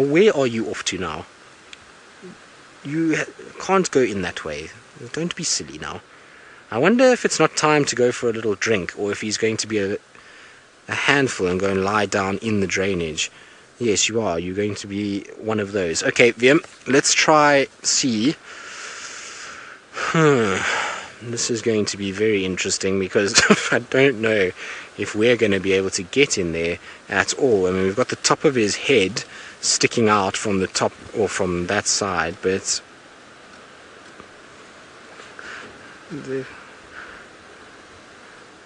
where are you off to now? You can't go in that way. Don't be silly now. I wonder if it's not time to go for a little drink, or if he's going to be a handful and go and lie down in the drainage. Yes, you are. You're going to be one of those. Okay, Vim, let's try C. This is going to be very interesting because I don't know if we're going to be able to get in there at all. I mean, we've got the top of his head sticking out from the top or from that side, but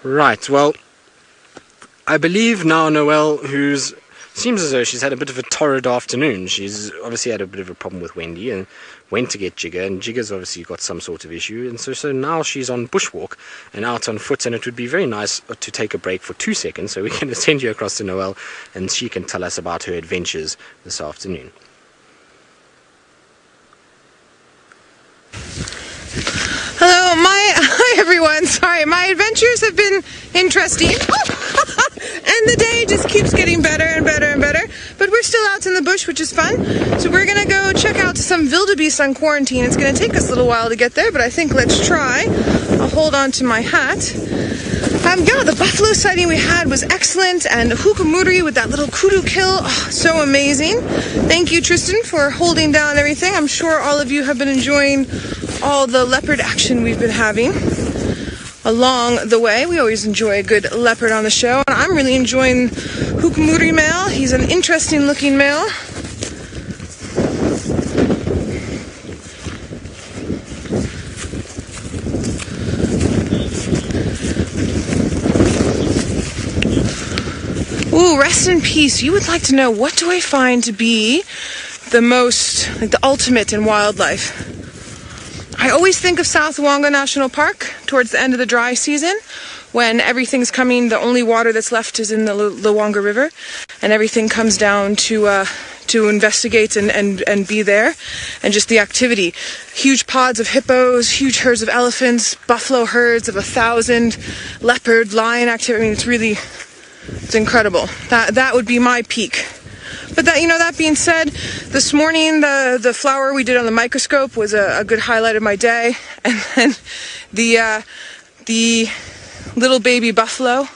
right, well, I believe now Noelle, seems as though she's had a bit of a torrid afternoon. She's obviously had a bit of a problem with Wendy and went to get Jigger, and Jigger's obviously got some sort of issue, and so now she's on bushwalk and out on foot, and it would be very nice to take a break for 2 seconds so we can send you across to Noelle and she can tell us about her adventures this afternoon. Hello, hi everyone. Sorry, my adventures have been interesting. And the day just keeps getting better and better and better. But we're still out in the bush, which is fun. So we're gonna go check out some wildebeest on quarantine. It's gonna take us a little while to get there, but I think let's try. I'll hold on to my hat. Yeah, the buffalo sighting we had was excellent, and Hukumuri with that little kudu kill, so amazing. Thank you, Tristan, for holding down everything. I'm sure all of you have been enjoying all the leopard action we've been having along the way. We always enjoy a good leopard on the show, and I'm really enjoying Hukumuri Male. He's an interesting looking male. Ooh, rest in peace. You would like to know, what do I find to be the most, like the ultimate in wildlife? I always think of South Wonga National Park towards the end of the dry season, when everything's coming, the only water that's left is in the Luwanga River, and everything comes down to investigate and be there, and just the activity. Huge pods of hippos, huge herds of elephants, buffalo herds of 1,000, leopard, lion activity. I mean, it's incredible. That would be my peak. But that being said, this morning the flower we did on the microscope was a good highlight of my day, and then the little baby buffalo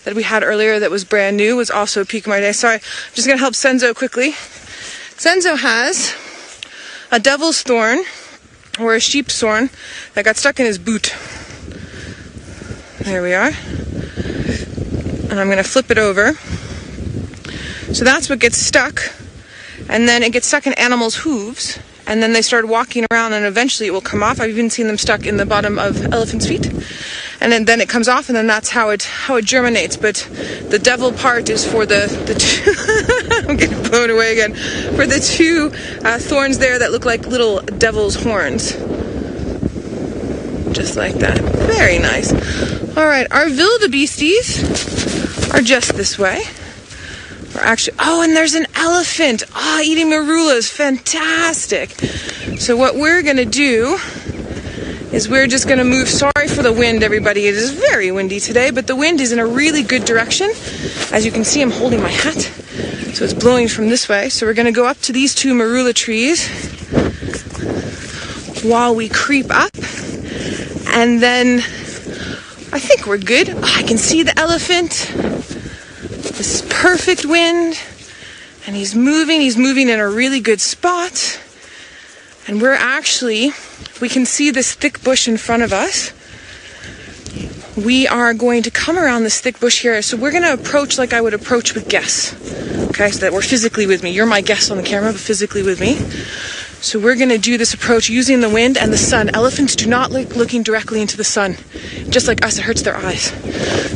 that we had earlier that was brand new was also a peak of my day. Sorry, I'm just gonna help Senzo quickly. Senzo has a devil's thorn, or a sheep's thorn, that got stuck in his boot. There we are. And I'm gonna flip it over. So that's what gets stuck, and then it gets stuck in animals' hooves, and then they start walking around, and eventually it will come off. I've even seen them stuck in the bottom of elephants' feet, and then it comes off, and then that's how it germinates. But the devil part is for the two I'm getting blown away again, for the two thorns there that look like little devil's horns, just like that. Very nice. All right, our wildebeesties are just this way. We're actually, and there's an elephant. Eating marulas, fantastic. So what we're gonna do is we're just gonna move. Sorry for the wind, everybody. It is very windy today, but the wind is in a really good direction. As you can see, I'm holding my hat, so it's blowing from this way. So we're gonna go up to these two marula trees while we creep up, and then I think we're good. I can see the elephant. This is perfect wind, and he's moving in a really good spot, and we can see this thick bush in front of us. We are going to come around this thick bush here, so we're going to approach like I would approach with guests, okay, so that we're physically with me. You're my guest on the camera, but physically with me. So we're going to do this approach using the wind and the sun. Elephants do not like looking directly into the sun. Just like us, it hurts their eyes.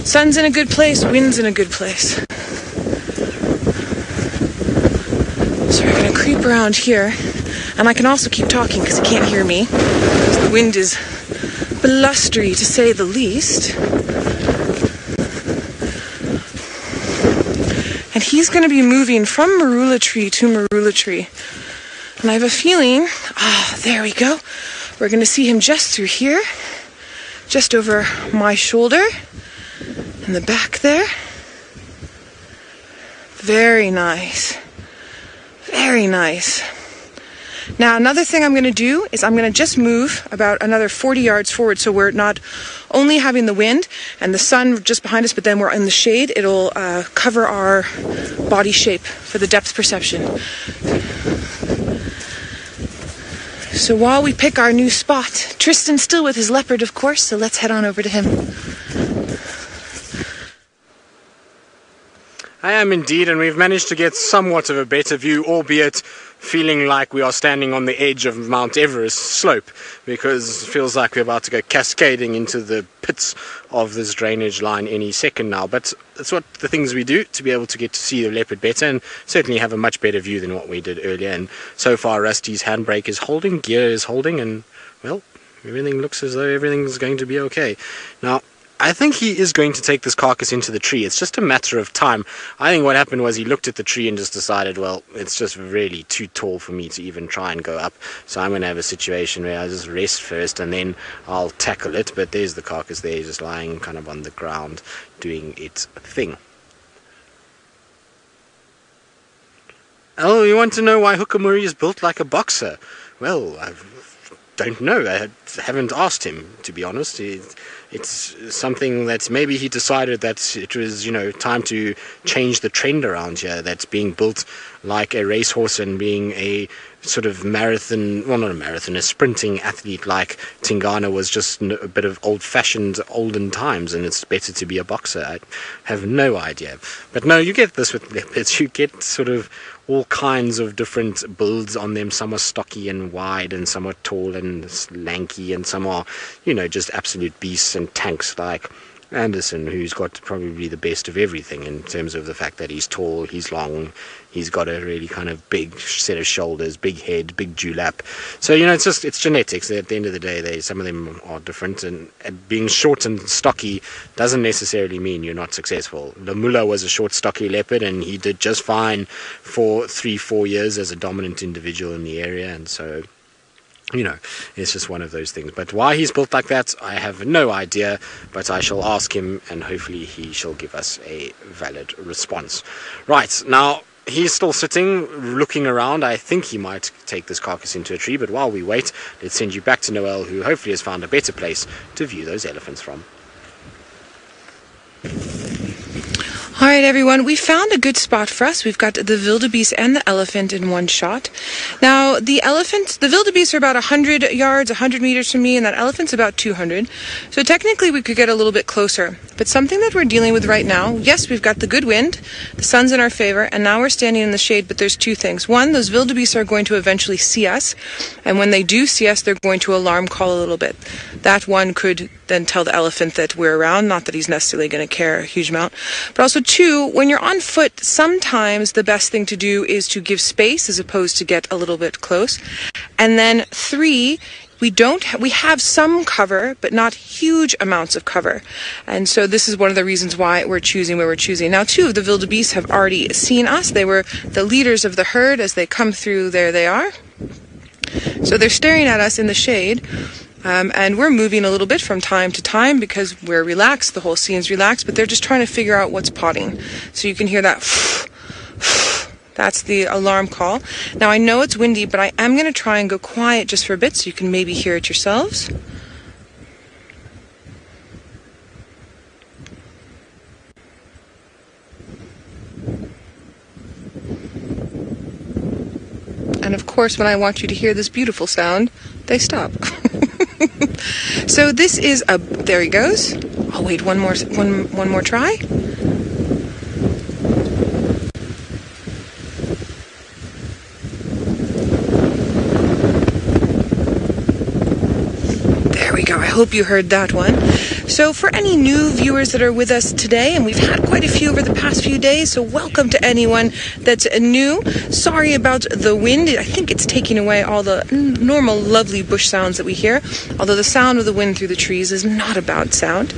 Sun's in a good place, wind's in a good place. So we're going to creep around here. And I can also keep talking because he can't hear me, because the wind is blustery, to say the least. And he's going to be moving from marula tree to marula tree. And I have a feeling, there we go. We're going to see him just through here, just over my shoulder, in the back there. Very nice. Very nice. Now another thing I'm going to do is I'm going to just move about another 40 yards forward, so we're not only having the wind and the sun just behind us, but then we're in the shade. It'll cover our body shape for the depth perception. So while we pick our new spot, Tristan's still with his leopard, of course, so let's head on over to him. I am indeed, and we've managed to get somewhat of a better view, albeit feeling like we are standing on the edge of Mount Everest slope, because it feels like we're about to go cascading into the pits of this drainage line any second now. But that's what the things we do to be able to get to see the leopard better, and certainly have a much better view than what we did earlier. And so far Rusty's handbrake is holding, gear is holding, and well, everything looks as though everything's going to be okay. Now I think he is going to take this carcass into the tree. It's just a matter of time. I think what happened was he looked at the tree and just decided, well, it's just really too tall for me to even try and go up. So I'm going to have a situation where I just rest first and then I'll tackle it. But there's the carcass there, just lying kind of on the ground, doing its thing. Oh, you want to know why Hukumuri is built like a boxer? Well, I don't know. I haven't asked him, to be honest. It's something that maybe he decided that it was, time to change the trend around here. That's being built like a racehorse and being a sort of marathon, well, not a marathon, a sprinting athlete like Tingana was just a bit of old-fashioned olden times, and it's better to be a boxer. I have no idea. But no, you get this with leopards. You get sort of all kinds of different builds on them. Some are stocky and wide, and some are tall and lanky, and some are, just absolute beasts and tanks like Anderson, who's got probably the best of everything in terms of the fact that he's tall, he's long, he's got a really kind of big set of shoulders, big head, big dewlap. So it's genetics. At the end of the day, some of them are different, and being short and stocky doesn't necessarily mean you're not successful. Lamula was a short, stocky leopard, and he did just fine for 3-4 years as a dominant individual in the area, and so it's just one of those things. But why he's built like that, I have no idea, but I shall ask him, and hopefully he shall give us a valid response. Right, now he's still sitting, looking around. I think he might take this carcass into a tree, but while we wait, let's send you back to Noel, who hopefully has found a better place to view those elephants from. Alright everyone, we found a good spot for us. We've got the wildebeest and the elephant in one shot. Now the wildebeest are about 100 yards, 100 meters from me, and that elephant's about 200. So technically we could get a little bit closer. But something that we're dealing with right now, yes, we've got the good wind, the sun's in our favor, and now we're standing in the shade, but there's two things. One, those wildebeest are going to eventually see us, and when they do see us, they're going to alarm call a little bit. That one could then tell the elephant that we're around, not that he's necessarily going to care a huge amount. But also two, when you're on foot, sometimes the best thing to do is to give space as opposed to get a little bit close. And then three, we have some cover, but not huge amounts of cover. And so this is one of the reasons why we're choosing where we're choosing. Now, two of the wildebeest have already seen us. They were the leaders of the herd. As they come through, there they are. So they're staring at us in the shade. And we're moving a little bit from time to time because we're relaxed, the whole scene's relaxed, but they're just trying to figure out what's potting. So you can hear that. That's the alarm call. Now I know it's windy, but I am going to try and go quiet just for a bit so you can maybe hear it yourselves. And of course, when I want you to hear this beautiful sound, they stop. So this is there he goes. I'll wait one more try. There we go. I hope you heard that one. So for any new viewers that are with us today, and we've had quite a few over the past few days, so welcome to anyone that's new. Sorry about the wind. I think it's taking away all the normal lovely bush sounds that we hear, although the sound of the wind through the trees is not a bad sound.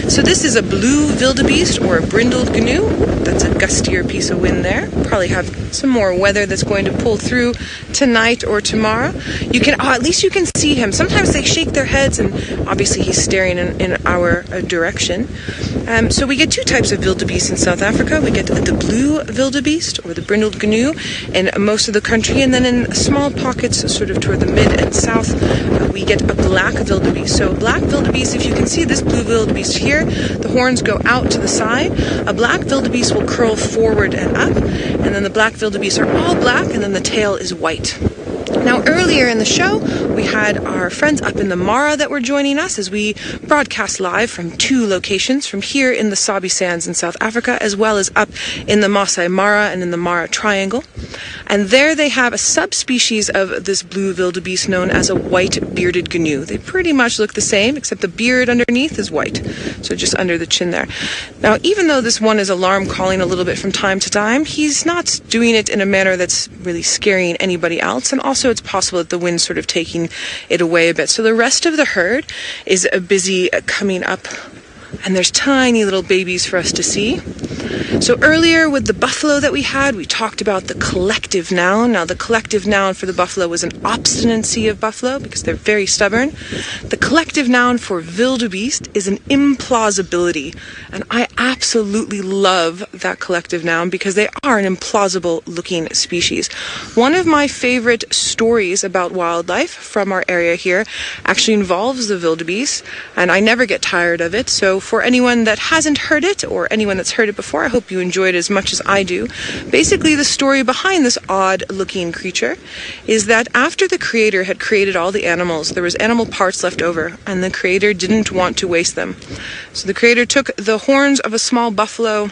So this is a blue wildebeest, or a brindled gnu. That's a gustier piece of wind there. Probably have some more weather that's going to pull through tonight or tomorrow. You can, at least you can see him. Sometimes they shake their heads, and obviously he's staring in our direction. So we get two types of wildebeest in South Africa. We get the blue wildebeest, or the brindled gnu, in most of the country, and then in small pockets sort of toward the mid and south, we get a black wildebeest. So black wildebeest, if you can see this blue wildebeest here, the horns go out to the side. A black wildebeest will curl forward and up, and then the black wildebeest are all black, and then the tail is white. Now, earlier in the show, we had our friends up in the Mara that were joining us as we broadcast live from two locations, from here in the Sabi Sands in South Africa, as well as up in the Masai Mara and in the Mara Triangle. And there they have a subspecies of this blue wildebeest known as a white bearded gnu. They pretty much look the same, except the beard underneath is white, so just under the chin there. Now, even though this one is alarm calling a little bit from time to time, he's not doing it in a manner that's really scaring anybody else, and also it's possible that the wind's sort of taking it away a bit. So the rest of the herd is busy coming up, and there's tiny little babies for us to see. So earlier with the buffalo that we had, we talked about the collective noun. Now the collective noun for the buffalo was an obstinacy of buffalo because they're very stubborn. The collective noun for wildebeest is an implausibility. And I absolutely love that collective noun because they are an implausible looking species. One of my favorite stories about wildlife from our area here actually involves the wildebeest, and I never get tired of it. So for anyone that hasn't heard it, or anyone that's heard it before, I hope you enjoyed it as much as I do. Basically, the story behind this odd-looking creature is that after the creator had created all the animals, there was animal parts left over, and the creator didn't want to waste them. So the creator took the horns of a small buffalo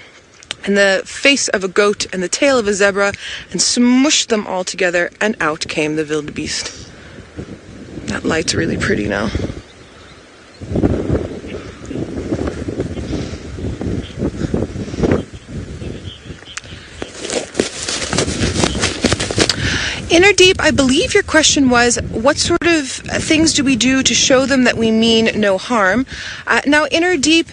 and the face of a goat and the tail of a zebra and smushed them all together, and out came the wildebeest. That light's really pretty now. Inner Deep, I believe your question was, what sort of things do we do to show them that we mean no harm? Now, Inner Deep,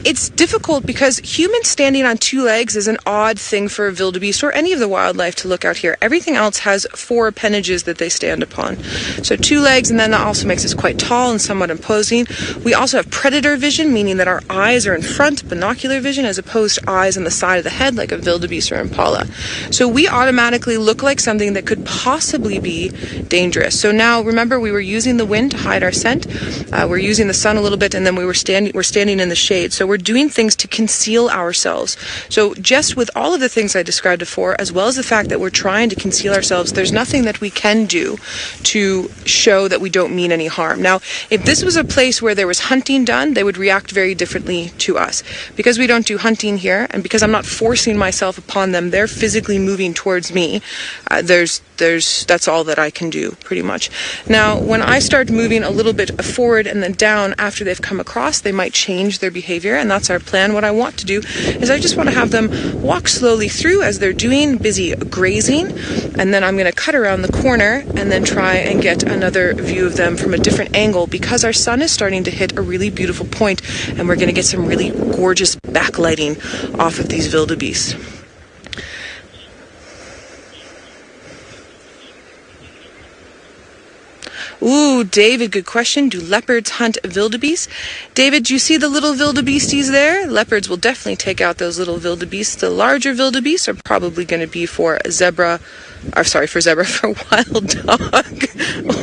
it's difficult because humans standing on two legs is an odd thing for a wildebeest or any of the wildlife to look out here. Everything else has four appendages that they stand upon. So two legs, and then that also makes us quite tall and somewhat imposing. We also have predator vision, meaning that our eyes are in front, binocular vision, as opposed to eyes on the side of the head like a wildebeest or impala. So we automatically look like something that could possibly be dangerous. So now, remember, we were using the wind to hide our scent. We're using the sun a little bit, and then we're standing in the shade. So we're doing things to conceal ourselves. So just with all of the things I described before, as well as the fact that we're trying to conceal ourselves, there's nothing that we can do to show that we don't mean any harm. Now, if this was a place where there was hunting done, they would react very differently to us. Because we don't do hunting here, and because I'm not forcing myself upon them, they're physically moving towards me. That's all that I can do, pretty much. Now, when I start moving a little bit forward and then down after they've come across, they might change their behavior, and that's our plan. What I want to do is I just want to have them walk slowly through as they're doing, busy grazing, and then I'm going to cut around the corner and then try and get another view of them from a different angle, because our sun is starting to hit a really beautiful point, and we're going to get some really gorgeous backlighting off of these wildebeest. Ooh, David, good question. Do leopards hunt wildebeest? David, do you see the little wildebeesties there? Leopards will definitely take out those little wildebeest. The larger wildebeest are probably going to be for for wild dog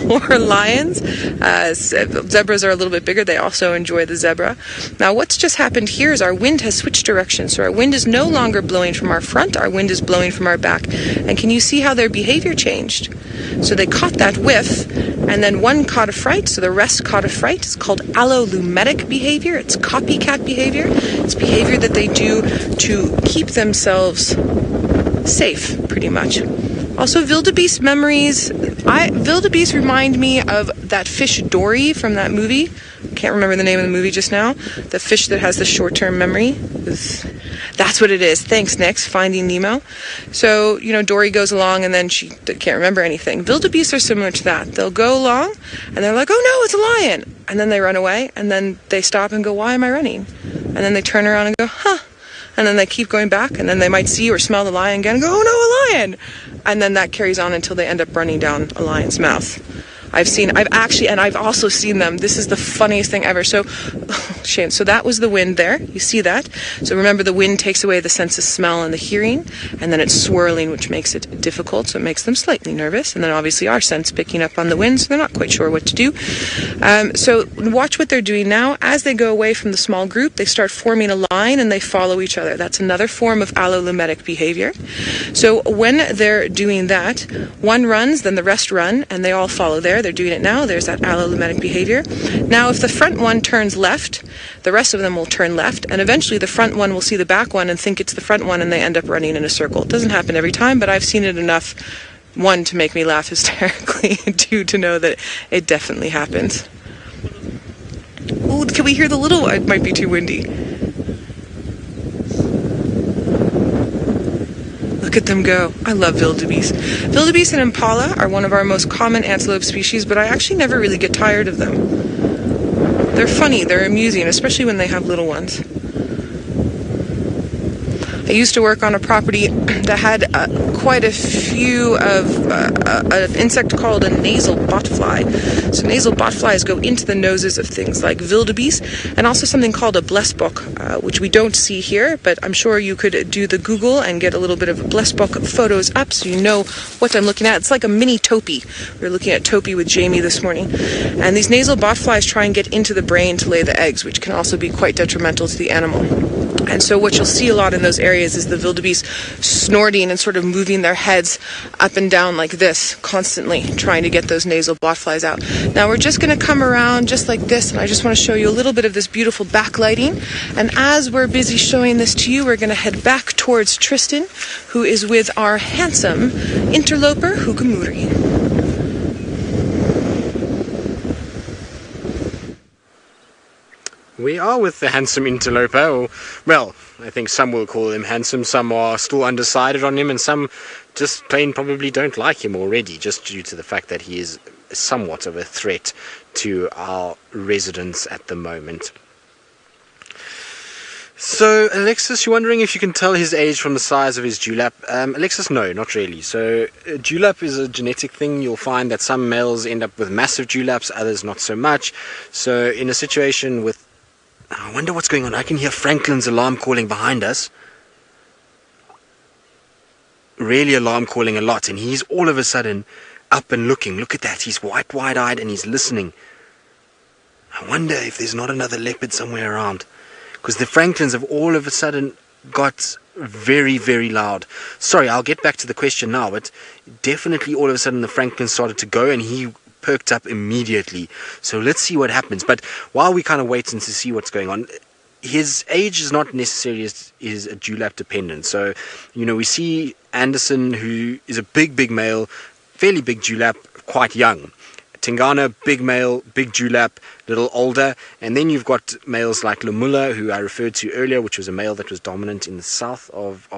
or lions. Zebras are a little bit bigger. They also enjoy the zebra. Now, what's just happened here is our wind has switched direction. So our wind is no longer blowing from our front. Our wind is blowing from our back. And can you see how their behavior changed? So they caught that whiff, and then one caught a fright, so the rest caught a fright. It's called allolumetic behavior. It's copycat behavior. It's behavior that they do to keep themselves safe, pretty much. Also, wildebeest memories. Wildebeest remind me of that fish Dory from that movie. can't remember the name of the movie just now. The fish that has the short-term memory. That's what it is. Thanks, Nix. Finding Nemo. So, you know, Dory goes along and then she can't remember anything. Wildebeest are similar to that. They'll go along and they're like, oh no, it's a lion. And then they run away and then they stop and go, why am I running? And then they turn around and go, huh. And then they keep going back and then they might see or smell the lion again and go, oh no, a lion. And then that carries on until they end up running down a lion's mouth. I've also seen them. This is the funniest thing ever. So, Shane, so that was the wind there. You see that? So remember, the wind takes away the sense of smell and the hearing, and then it's swirling, which makes it difficult, so it makes them slightly nervous. And then obviously our sense picking up on the wind, so they're not quite sure what to do. So watch what they're doing now. As they go away from the small group, they start forming a line and they follow each other. That's another form of allolumetic behavior. So when they're doing that, one runs, then the rest run, and they all follow there. They're doing it now. There's that allolumetic behavior. Now, if the front one turns left, the rest of them will turn left, and eventually the front one will see the back one and think it's the front one, and they end up running in a circle. It doesn't happen every time, but I've seen it enough, one, to make me laugh hysterically, and two, to know that it definitely happens. Ooh, can we hear the little? It might be too windy. Look at them go. I love wildebeest. Wildebeest and impala are one of our most common antelope species, but I actually never really get tired of them. They're funny, they're amusing, especially when they have little ones. I used to work on a property that had quite a few of an insect called a nasal botfly. So nasal botflies go into the noses of things like wildebeest, and also something called a blesbok, which we don't see here, but I'm sure you could do the Google and get a little bit of blesbok photos up so you know what I'm looking at. It's like a mini topi. We were looking at topi with Jamie this morning. And these nasal botflies try and get into the brain to lay the eggs, which can also be quite detrimental to the animal. And so what you'll see a lot in those areas is the wildebeest snorting and sort of moving their heads up and down like this, constantly trying to get those nasal botflies out. Now we're just going to come around just like this, and I just want to show you a little bit of this beautiful backlighting. And as we're busy showing this to you, we're going to head back towards Tristan, who is with our handsome interloper, Hukumuri. We are with the handsome interloper, or, well, I think some will call him handsome, some are still undecided on him, and some just plain probably don't like him already, just due to the fact that he is somewhat of a threat to our residents at the moment. So, Alexis, you're wondering if you can tell his age from the size of his dewlap. Alexis, no, not really. So, dewlap is a genetic thing. You'll find that some males end up with massive dewlaps, others not so much. So, in a situation with... I wonder what's going on. I can hear Franklin's alarm calling behind us. Really alarm calling a lot, and he's all of a sudden up and looking. Look at that. He's wide-eyed and he's listening. I wonder if there's not another leopard somewhere around. Because the Franklins have all of a sudden got very, very loud. Sorry, I'll get back to the question now, but definitely all of a sudden the Franklins started to go and he perked up immediately. So let's see what happens. But while we kind of wait and to see what's going on, his age is not necessarily is a dewlap dependent. So, you know, we see Anderson, who is a big male, fairly big dewlap, quite young. Tingana, big male, big dewlap, little older. And then you've got males like Lamula, who I referred to earlier, which was a male that was dominant in the south of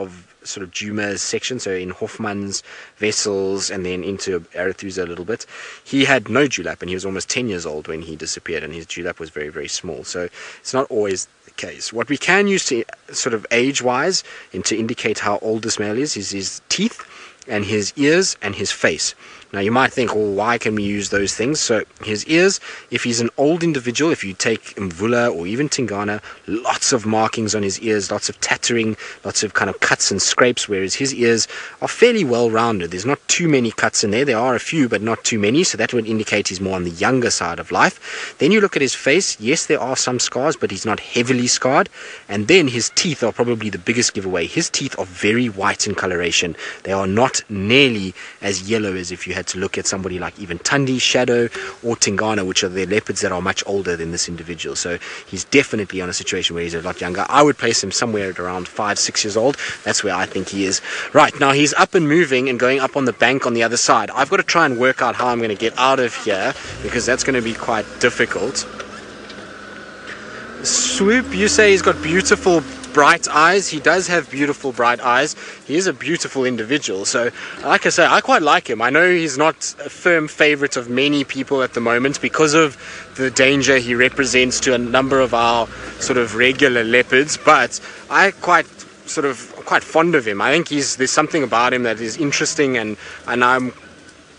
sort of Djuma's section, so in Hoffman's vessels and then into Arethusa a little bit. He had no dewlap, and he was almost 10 years old when he disappeared, and his dewlap was very, very small. So it's not always the case. What we can use to sort of age-wise and to indicate how old this male is his teeth and his ears and his face. Now you might think, well, why can we use those things? So his ears, if he's an old individual, if you take Mvula or even Tingana, lots of markings on his ears, lots of tattering, lots of kind of cuts and scrapes, whereas his ears are fairly well rounded. There's not too many cuts in there. There are a few, but not too many, so that would indicate he's more on the younger side of life. Then you look at his face. Yes, there are some scars, but he's not heavily scarred. And then his teeth are probably the biggest giveaway. His teeth are very white in coloration. They are not nearly as yellow as if you had to look at somebody like even Tundi, Shadow, or Tingana, which are the leopards that are much older than this individual. So he's definitely on a situation where he's a lot younger. I would place him somewhere at around 5-6 years old. That's where I think he is. Right, now he's up and moving and going up on the bank on the other side. I've got to try and work out how I'm going to get out of here, because that's going to be quite difficult. Swoop, you say he's got beautiful bright eyes. He does have beautiful bright eyes. He is a beautiful individual. So like I say, I quite like him. I know he's not a firm favorite of many people at the moment because of the danger he represents to a number of our sort of regular leopards, but I quite fond of him. I think there's something about him that is interesting, and I'm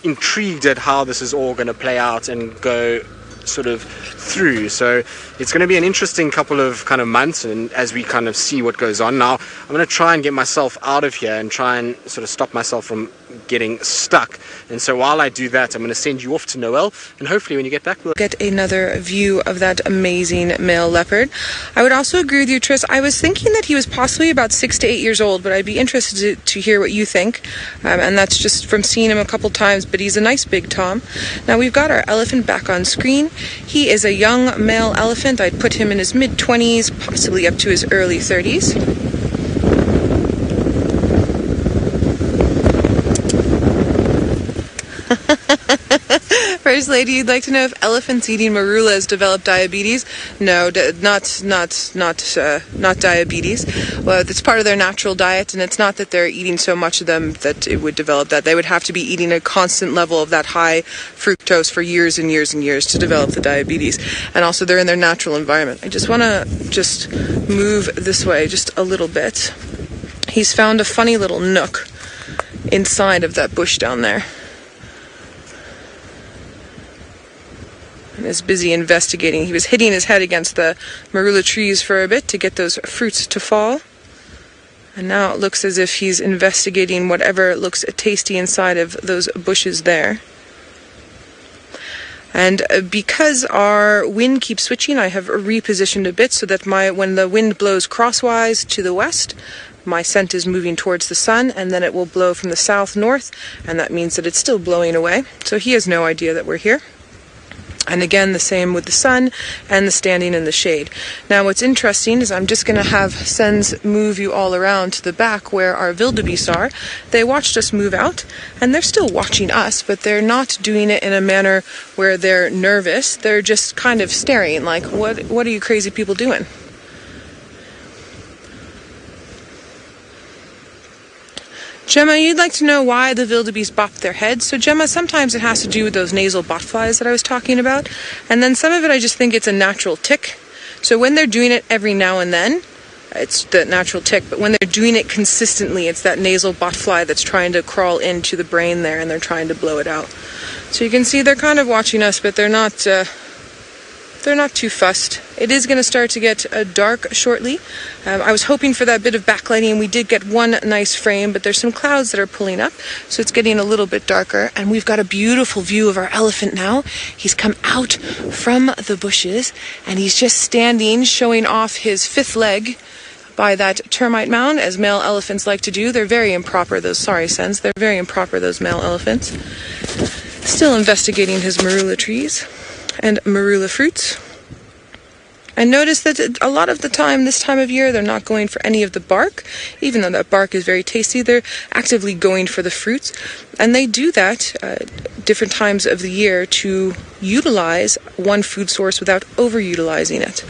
intrigued at how this is all going to play out and go sort of through. So it's going to be an interesting couple of kind of months, and as we kind of see what goes on. Now I'm going to try and get myself out of here and try and sort of stop myself from getting stuck, and so while I do that, I'm going to send you off to Noel, and hopefully when you get back we'll get another view of that amazing male leopard. I would also agree with you, Tris. I was thinking that he was possibly about 6 to 8 years old, but I'd be interested to hear what you think, and that's just from seeing him a couple times, but he's a nice big tom. Now we've got our elephant back on screen. He is a young male elephant. I'd put him in his mid-20s, possibly up to his early 30s. First lady, you'd like to know if elephants eating marulas develop diabetes? No, not diabetes. Well, it's part of their natural diet, and it's not that they're eating so much of them that it would develop that. They would have to be eating a constant level of that high fructose for years and years and years to develop the diabetes. And also, they're in their natural environment. I just want to move this way just a little bit. He's found a funny little nook inside of that bush down there, and is busy investigating. He was hitting his head against the marula trees for a bit to get those fruits to fall, and now it looks as if he's investigating whatever looks tasty inside of those bushes there. And because our wind keeps switching, I have repositioned a bit so that when the wind blows crosswise to the west, my scent is moving towards the sun, and then it will blow from the south-north, and that means that it's still blowing away. So he has no idea that we're here. And again, the same with the sun and the standing in the shade. Now what's interesting is I'm just going to have Sens move you all around to the back where our wildebeest are. They watched us move out, and they're still watching us, but they're not doing it in a manner where they're nervous. They're just kind of staring like, what are you crazy people doing? Gemma, you'd like to know why the wildebeest bop their heads. So Gemma, sometimes it has to do with those nasal botflies that I was talking about. And then some of it I just think it's a natural tick. So when they're doing it every now and then, it's the natural tick. But when they're doing it consistently, it's that nasal botfly that's trying to crawl into the brain there, and they're trying to blow it out. So you can see they're kind of watching us, but they're not too fussed. It is going to start to get dark shortly. I was hoping for that bit of backlighting, and we did get one nice frame, but there's some clouds that are pulling up, so it's getting a little bit darker. And we've got a beautiful view of our elephant now. He's come out from the bushes, and he's just standing, showing off his fifth leg by that termite mound, as male elephants like to do. They're very improper, those they're very improper, those male elephants. Still investigating his marula trees and marula fruits. And notice that a lot of the time, this time of year, they're not going for any of the bark. Even though that bark is very tasty, they're actively going for the fruits. And they do that different times of the year to utilize one food source without overutilizing it.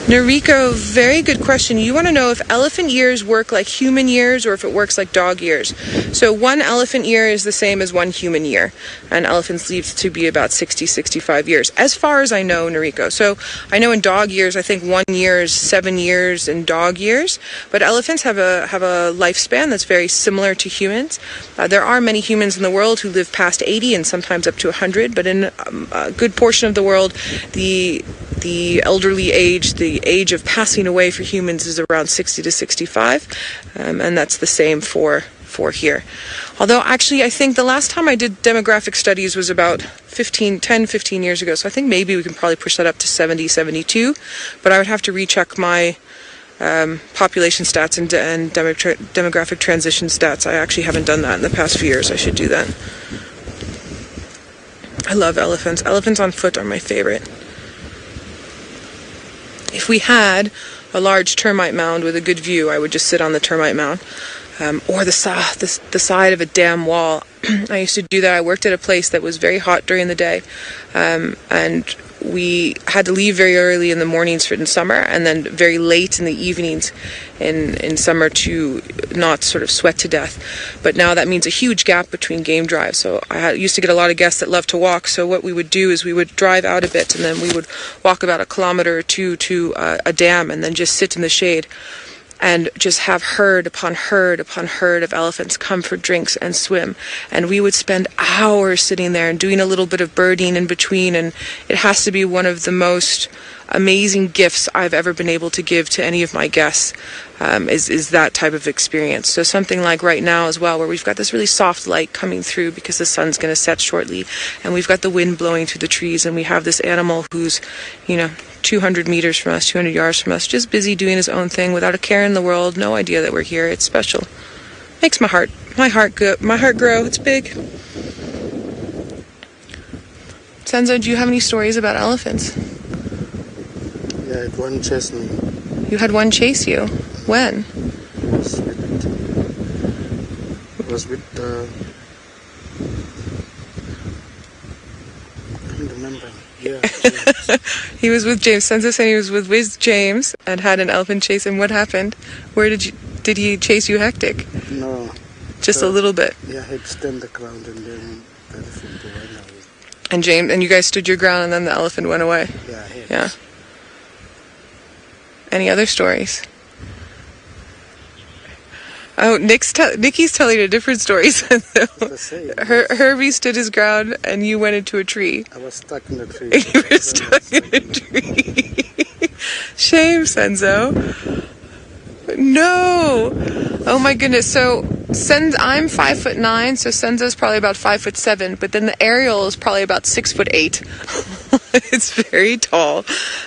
Noriko, very good question. You want to know if elephant years work like human years or if it works like dog years. So one elephant year is the same as one human year, and elephants live to be about 60, 65 years, as far as I know, Noriko. So I know in dog years, I think 1 year is 7 years in dog years, but elephants have a lifespan that's very similar to humans. There are many humans in the world who live past 80 and sometimes up to 100, but in a good portion of the world, the elderly age, the age of passing away for humans is around 60 to 65, and that's the same for here. Although actually I think the last time I did demographic studies was about 10, 15 years ago, so I think maybe we can probably push that up to 70, 72, but I would have to recheck my population stats and demographic transition stats. I actually haven't done that in the past few years. I should do that. I love elephants. Elephants on foot are my favorite. If we had a large termite mound with a good view, I would just sit on the termite mound. Or the side of a dam wall. I used to do that. I worked at a place that was very hot during the day, and we had to leave very early in the mornings in summer, and then very late in the evenings in summer to not sort of sweat to death. But now that means a huge gap between game drives. So I used to get a lot of guests that love to walk. So what we would do is we would drive out a bit, and then we would walk about 1 kilometer or 2 to a dam, and then just sit in the shade and just have herd upon herd upon herd of elephants come for drinks and swim. And we would spend hours sitting there and doing a little bit of birding in between, and it has to be one of the most amazing gifts I've ever been able to give to any of my guests, is that type of experience. So something like right now as well, where we've got this really soft light coming through because the sun's going to set shortly, and we've got the wind blowing through the trees, and we have this animal who's, 200 meters from us, 200 yards from us, just busy doing his own thing without a care in the world, no idea that we're here. It's special. Makes my heart grow. It's big. Senzo, do you have any stories about elephants? Yeah, I had one chase me. You had one chase you? When? It was with I can't remember. Yeah, He was with James. Senzo said he was with James and had an elephant chase. And what happened? Where did he chase you hectic? No. Just a little bit. Yeah, he'd stand the ground and then the elephant went away. And James and you guys stood your ground, and then the elephant went away. Yeah. Yeah. Any other stories? Oh, Nikki's telling a different story. Herbie stood his ground, and you went into a tree. I was stuck in the tree. You were stuck in a tree. Shame, Senzo. No. Oh my goodness. So I'm 5'9", so Senzo's probably about 5'7", but then the Ariel is probably about 6'8". It's very tall.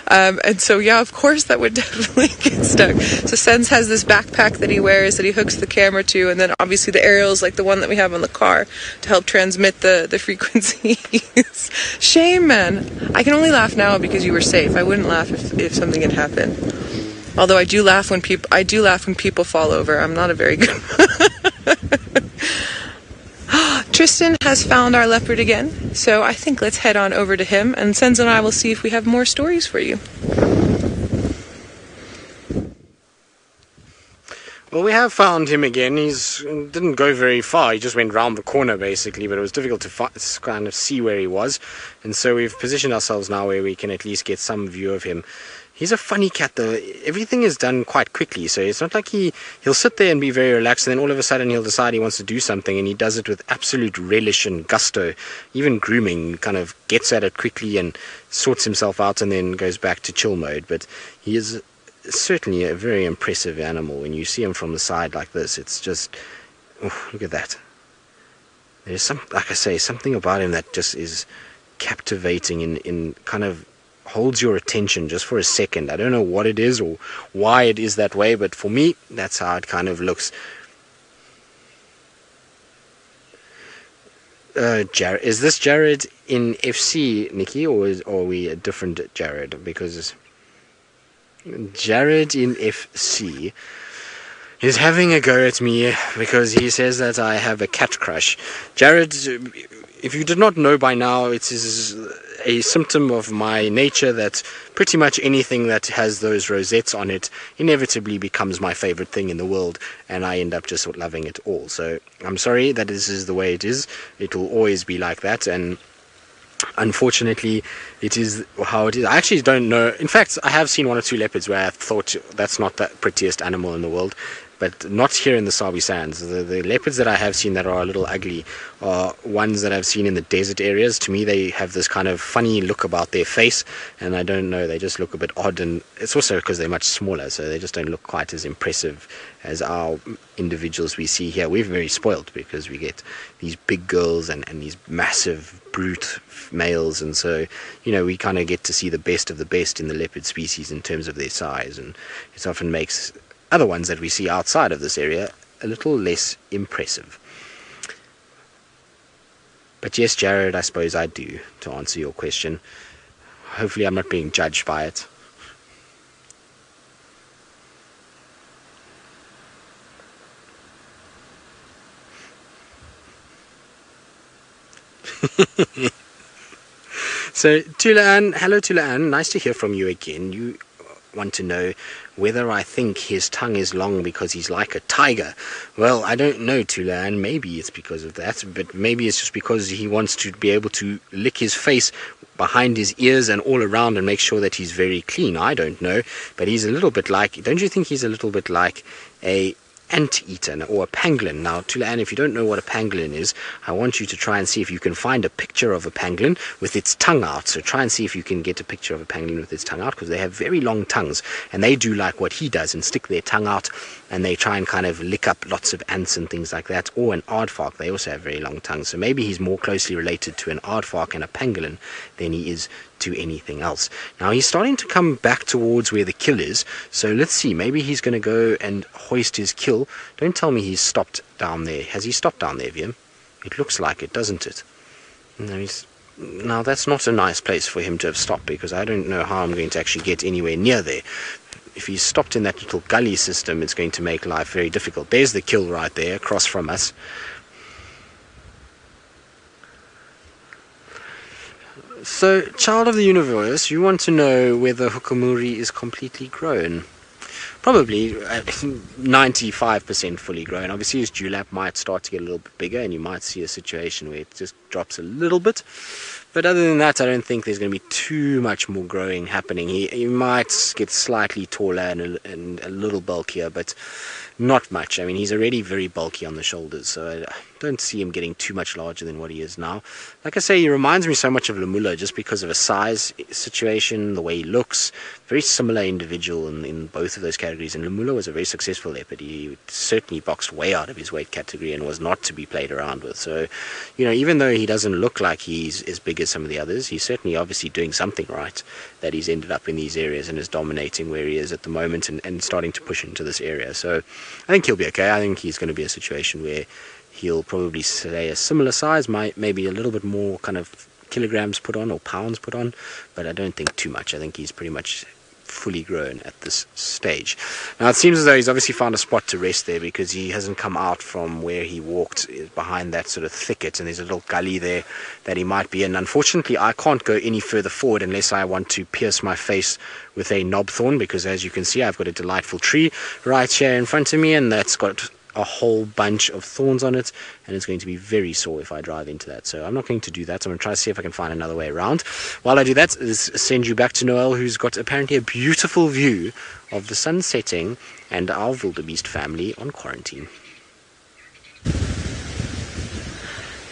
And so, yeah, of course that would definitely get stuck. So Sens has this backpack that he wears that he hooks the camera to, and then obviously the Ariel is like the one that we have on the car to help transmit the frequencies. Shame, man. I can only laugh now because you were safe. I wouldn't laugh if something had happened. Although I do laugh when people fall over. I'm not a very good Tristan has found our leopard again, so I think let's head on over to him, and Senzo and I will see if we have more stories for you. Well, we have found him again. He didn't go very far. He just went round the corner, basically, but it was difficult to kind of see where he was. And so we've positioned ourselves now where we can at least get some view of him. He's a funny cat, though. Everything is done quite quickly, so it's not like he'll sit there and be very relaxed, and then all of a sudden he'll decide he wants to do something, and he does it with absolute relish and gusto. Even grooming, kind of gets at it quickly and sorts himself out and then goes back to chill mode. But he is certainly a very impressive animal. When you see him from the side like this, it's just, oh, look at that. There's like I say, something about him that just is captivating in kind of holds your attention just for a second. I don't know what it is or why it is that way, but for me, that's how it kind of looks. Jared, is this Jared in FC, Nikki, or are we a different Jared? Because Jared in FC is having a go at me because he says that I have a cat crush. Jared, if you did not know by now, it is a symptom of my nature that pretty much anything that has those rosettes on it inevitably becomes my favorite thing in the world, and I end up just loving it all. So I'm sorry that this is the way it is. It will always be like that, and unfortunately it is how it is. I actually don't know. In fact, I have seen 1 or 2 leopards where I thought that's not the prettiest animal in the world, but not here in the Sabi Sands. The leopards that I have seen that are a little ugly are ones that I've seen in the desert areas. To me, they have this kind of funny look about their face, and I don't know, they just look a bit odd, and it's also because they're much smaller, so they just don't look quite as impressive as our individuals we see here. We're very spoiled because we get these big girls and these massive brute males, and so, you know, we kind of get to see the best of the best in the leopard species in terms of their size, and it often makes other ones that we see outside of this area a little less impressive. But yes, Jared, I suppose I do, to answer your question. Hopefully I'm not being judged by it. So, Tulaan, hello Tulaan, nice to hear from you again. You want to know whether I think his tongue is long because he's like a tiger. Well, I don't know, Tulaan. Maybe it's because of that, but maybe it's just because he wants to be able to lick his face behind his ears and all around and make sure that he's very clean. I don't know, but he's a little bit like, don't you think he's a little bit like a anteater or a pangolin? Now, Tulaan, if you don't know what a pangolin is, I want you to try and see if you can find a picture of a pangolin with its tongue out. So try and see if you can get a picture of a pangolin with its tongue out, because they have very long tongues, and they do like what he does and stick their tongue out, and they try and kind of lick up lots of ants and things like that. Or an aardvark, they also have very long tongues. So maybe he's more closely related to an aardvark and a pangolin than he is to anything else. Now he's starting to come back towards where the kill is, so let's see, maybe he's going to go and hoist his kill. Don't tell me he's stopped down there. Has he stopped down there, Wiem? It looks like it, doesn't it? No, now that's not a nice place for him to have stopped, because I don't know how I'm going to actually get anywhere near there. If he's stopped in that little gully system, it's going to make life very difficult. There's the kill right there across from us. So, child of the universe, you want to know whether Hukumuri is completely grown. Probably 95% fully grown. Obviously his dewlap might start to get a little bit bigger, and you might see a situation where it just drops a little bit. But other than that, I don't think there's going to be too much more growing happening. He might get slightly taller and a little bulkier, but not much. I mean, he's already very bulky on the shoulders, so I don't see him getting too much larger than what he is now. Like I say, he reminds me so much of Lemula just because of a size situation, the way he looks. Very similar individual in both of those categories. And Lemula was a very successful leopard. He certainly boxed way out of his weight category and was not to be played around with. So, you know, even though he doesn't look like he's as big as some of the others, he's certainly obviously doing something right, that he's ended up in these areas and is dominating where he is at the moment and starting to push into this area. So I think he'll be okay. I think he's going to be a situation where he'll probably stay a similar size, maybe a little bit more kind of kilograms put on or pounds put on, but I don't think too much. I think he's pretty much fully grown at this stage. Now it seems as though he's obviously found a spot to rest there, because he hasn't come out from where he walked behind that sort of thicket, and there's a little gully there that he might be in. Unfortunately, I can't go any further forward unless I want to pierce my face with a knobthorn, because as you can see, I've got a delightful tree right here in front of me, and that's got a whole bunch of thorns on it, and it's going to be very sore if I drive into that. So I'm not going to do that. I'm going to try to see if I can find another way around. While I do that, is send you back to Noel, who's got apparently a beautiful view of the sun setting and our Wildebeest family on quarantine.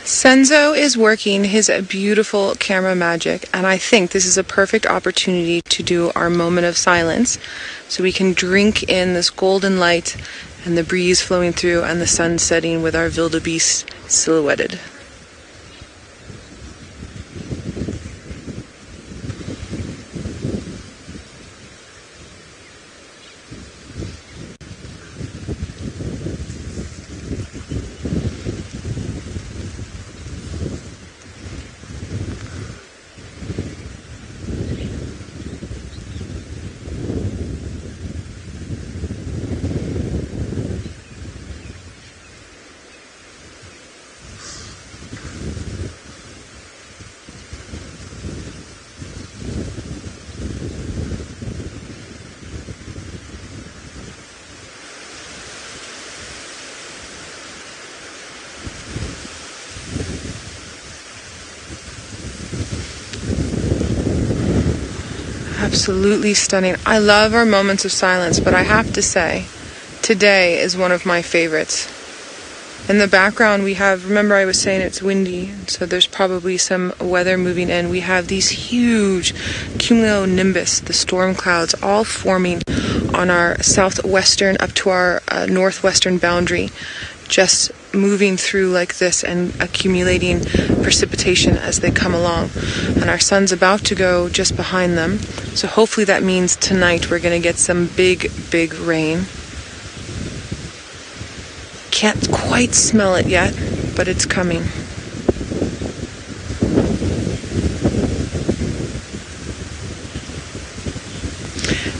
Senzo is working his beautiful camera magic, and I think this is a perfect opportunity to do our moment of silence so we can drink in this golden light and the breeze flowing through and the sun setting with our wildebeest silhouetted. Absolutely stunning. I love our moments of silence, but I have to say, today is one of my favorites. In the background we have, remember I was saying it's windy, so there's probably some weather moving in. We have these huge cumulonimbus, the storm clouds, all forming on our southwestern up to our northwestern boundary, just moving through like this and accumulating precipitation as they come along. And our sun's about to go just behind them, so hopefully that means tonight we're going to get some big rain. Can't quite smell it yet, but it's coming.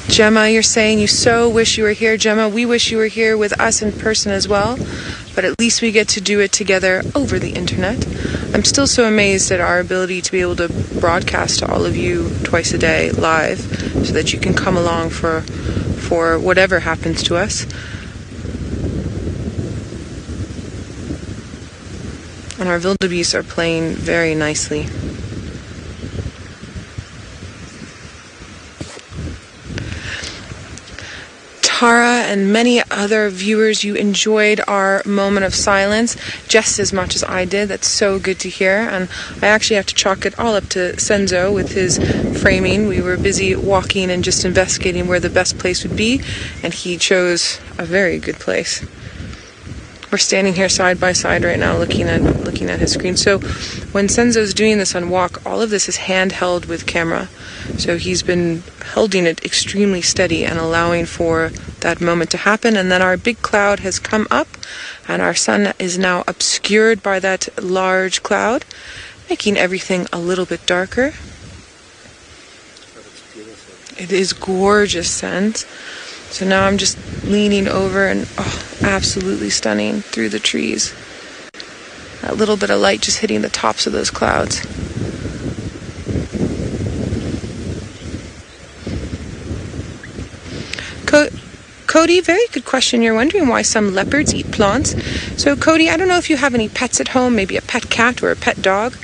Gemma, you're saying you so wish you were here. Gemma, we wish you were here with us in person as well, but at least we get to do it together over the internet. I'm still so amazed at our ability to be able to broadcast to all of you twice a day live so that you can come along for whatever happens to us. And our wildebeest are playing very nicely. Tara and many other viewers, you enjoyed our moment of silence just as much as I did. That's so good to hear. And I actually have to chalk it all up to Senzo with his framing. We were busy walking and just investigating where the best place would be, and he chose a very good place. We're standing here side by side right now looking at his screen. So when Senzo's doing this on walk, all of this is handheld with camera. So he's been holding it extremely steady and allowing for that moment to happen. And then our big cloud has come up and our sun is now obscured by that large cloud, making everything a little bit darker. It is gorgeous, Sense. So now I'm just leaning over and absolutely stunning through the trees. A little bit of light just hitting the tops of those clouds. Cody, very good question. You're wondering why some leopards eat plants. So Cody, I don't know if you have any pets at home, maybe a pet cat or a pet dog.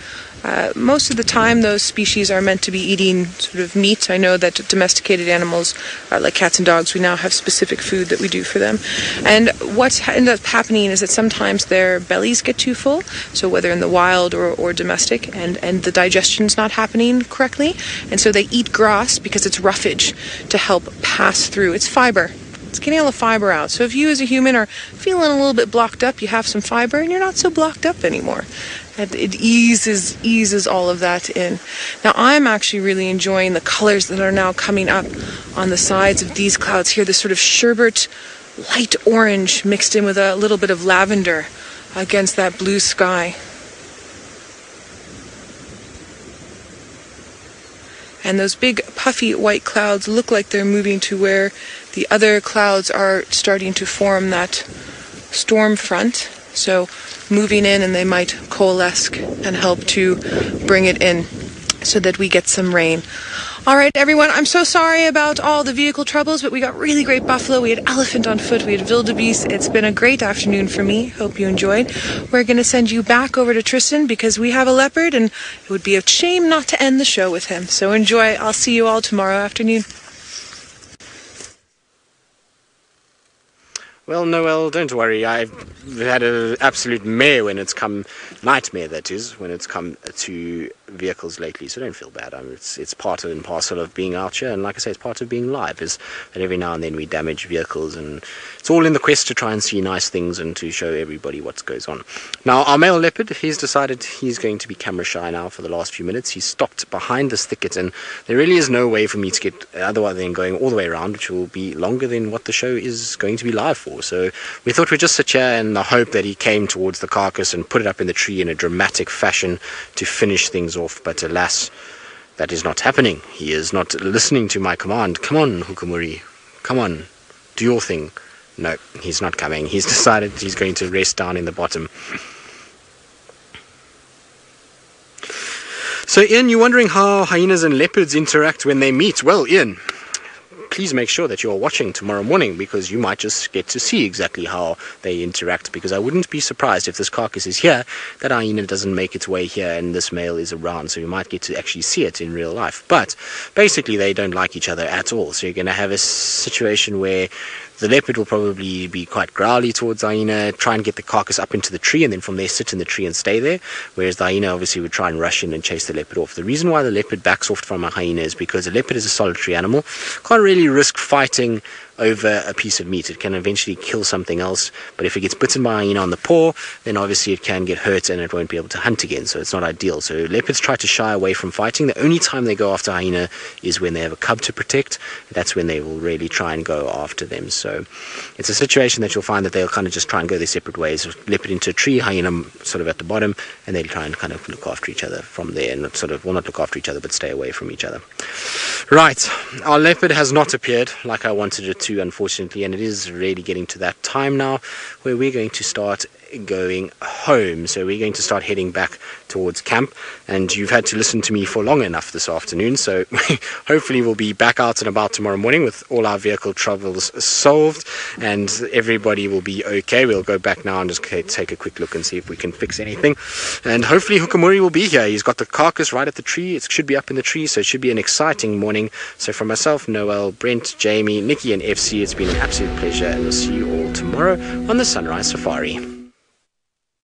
Most of the time those species are meant to be eating sort of meat. I know that domesticated animals like cats and dogs, we now have specific food that we do for them. And what ends up happening is that sometimes their bellies get too full, so whether in the wild or domestic, and the digestion's not happening correctly. And so they eat grass because it's roughage to help pass through. It's fiber. It's getting all the fiber out. So if you as a human are feeling a little bit blocked up, you have some fiber and you're not so blocked up anymore. And it eases all of that in. Now I'm actually really enjoying the colors that are now coming up on the sides of these clouds here. This sort of sherbet light orange mixed in with a little bit of lavender against that blue sky. And those big puffy white clouds look like they're moving to where the other clouds are starting to form that storm front. So moving in, and they might coalesce and help to bring it in so that we get some rain. All right, everyone, I'm so sorry about all the vehicle troubles, but we got really great buffalo. We had elephant on foot. We had wildebeest. It's been a great afternoon for me. Hope you enjoyed. We're going to send you back over to Tristan because we have a leopard, and it would be a shame not to end the show with him. So enjoy. I'll see you all tomorrow afternoon. Well, Noel, don't worry. I've had an absolute nightmare that is, when it's come to vehicles lately. So don't feel bad. It's part and parcel of being out here, and like I say, it's part of being live. Is that every now and then we damage vehicles, and it's all in the quest to try and see nice things and to show everybody what goes on. Now, our male leopard, he's decided he's going to be camera shy now for the last few minutes. He's stopped behind this thicket, and there really is no way for me to get otherwise than going all the way around, which will be longer than what the show is going to be live for. So we thought we'd just sit here in the hope that he came towards the carcass and put it up in the tree in a dramatic fashion to finish things off. But alas, that is not happening. He is not listening to my command. Come on, Hukumuri. Come on. Do your thing. No, he's not coming. He's decided he's going to rest down in the bottom. So, Ian, you're wondering how hyenas and leopards interact when they meet. Well, Ian, please make sure that you're watching tomorrow morning, because you might just get to see exactly how they interact, because I wouldn't be surprised if this carcass is here, that hyena doesn't make its way here and this male is around, so you might get to actually see it in real life. But basically they don't like each other at all, so you're going to have a situation where the leopard will probably be quite growly towards the hyena, try and get the carcass up into the tree, and then from there sit in the tree and stay there, whereas the hyena obviously would try and rush in and chase the leopard off. The reason why the leopard backs off from a hyena is because a leopard is a solitary animal, can't really risk fighting over a piece of meat. It can eventually kill something else, but if it gets bitten by a hyena on the paw, then obviously it can get hurt and it won't be able to hunt again, so it's not ideal. So leopards try to shy away from fighting. The only time they go after a hyena is when they have a cub to protect. That's when they will really try and go after them. So it's a situation that you'll find that they'll kind of just try and go their separate ways. Leopard into a tree, hyena sort of at the bottom, and they'll try and kind of look after each other from there, and sort of, well, not look after each other, but stay away from each other. Right, our leopard has not appeared like I wanted it to, unfortunately, and it is really getting to that time now where we're going to start going home. So we're going to start heading back towards camp, and you've had to listen to me for long enough this afternoon, so hopefully we'll be back out and about tomorrow morning with all our vehicle troubles solved and everybody will be okay. We'll go back now and just take a quick look and see if we can fix anything, and hopefully Hukumuri will be here. He's got the carcass right at the tree. It should be up in the tree, so it should be an exciting morning. So from myself, Noel, Brent, Jamie, Nikki and FC, it's been an absolute pleasure, and we'll see you all tomorrow on the Sunrise Safari.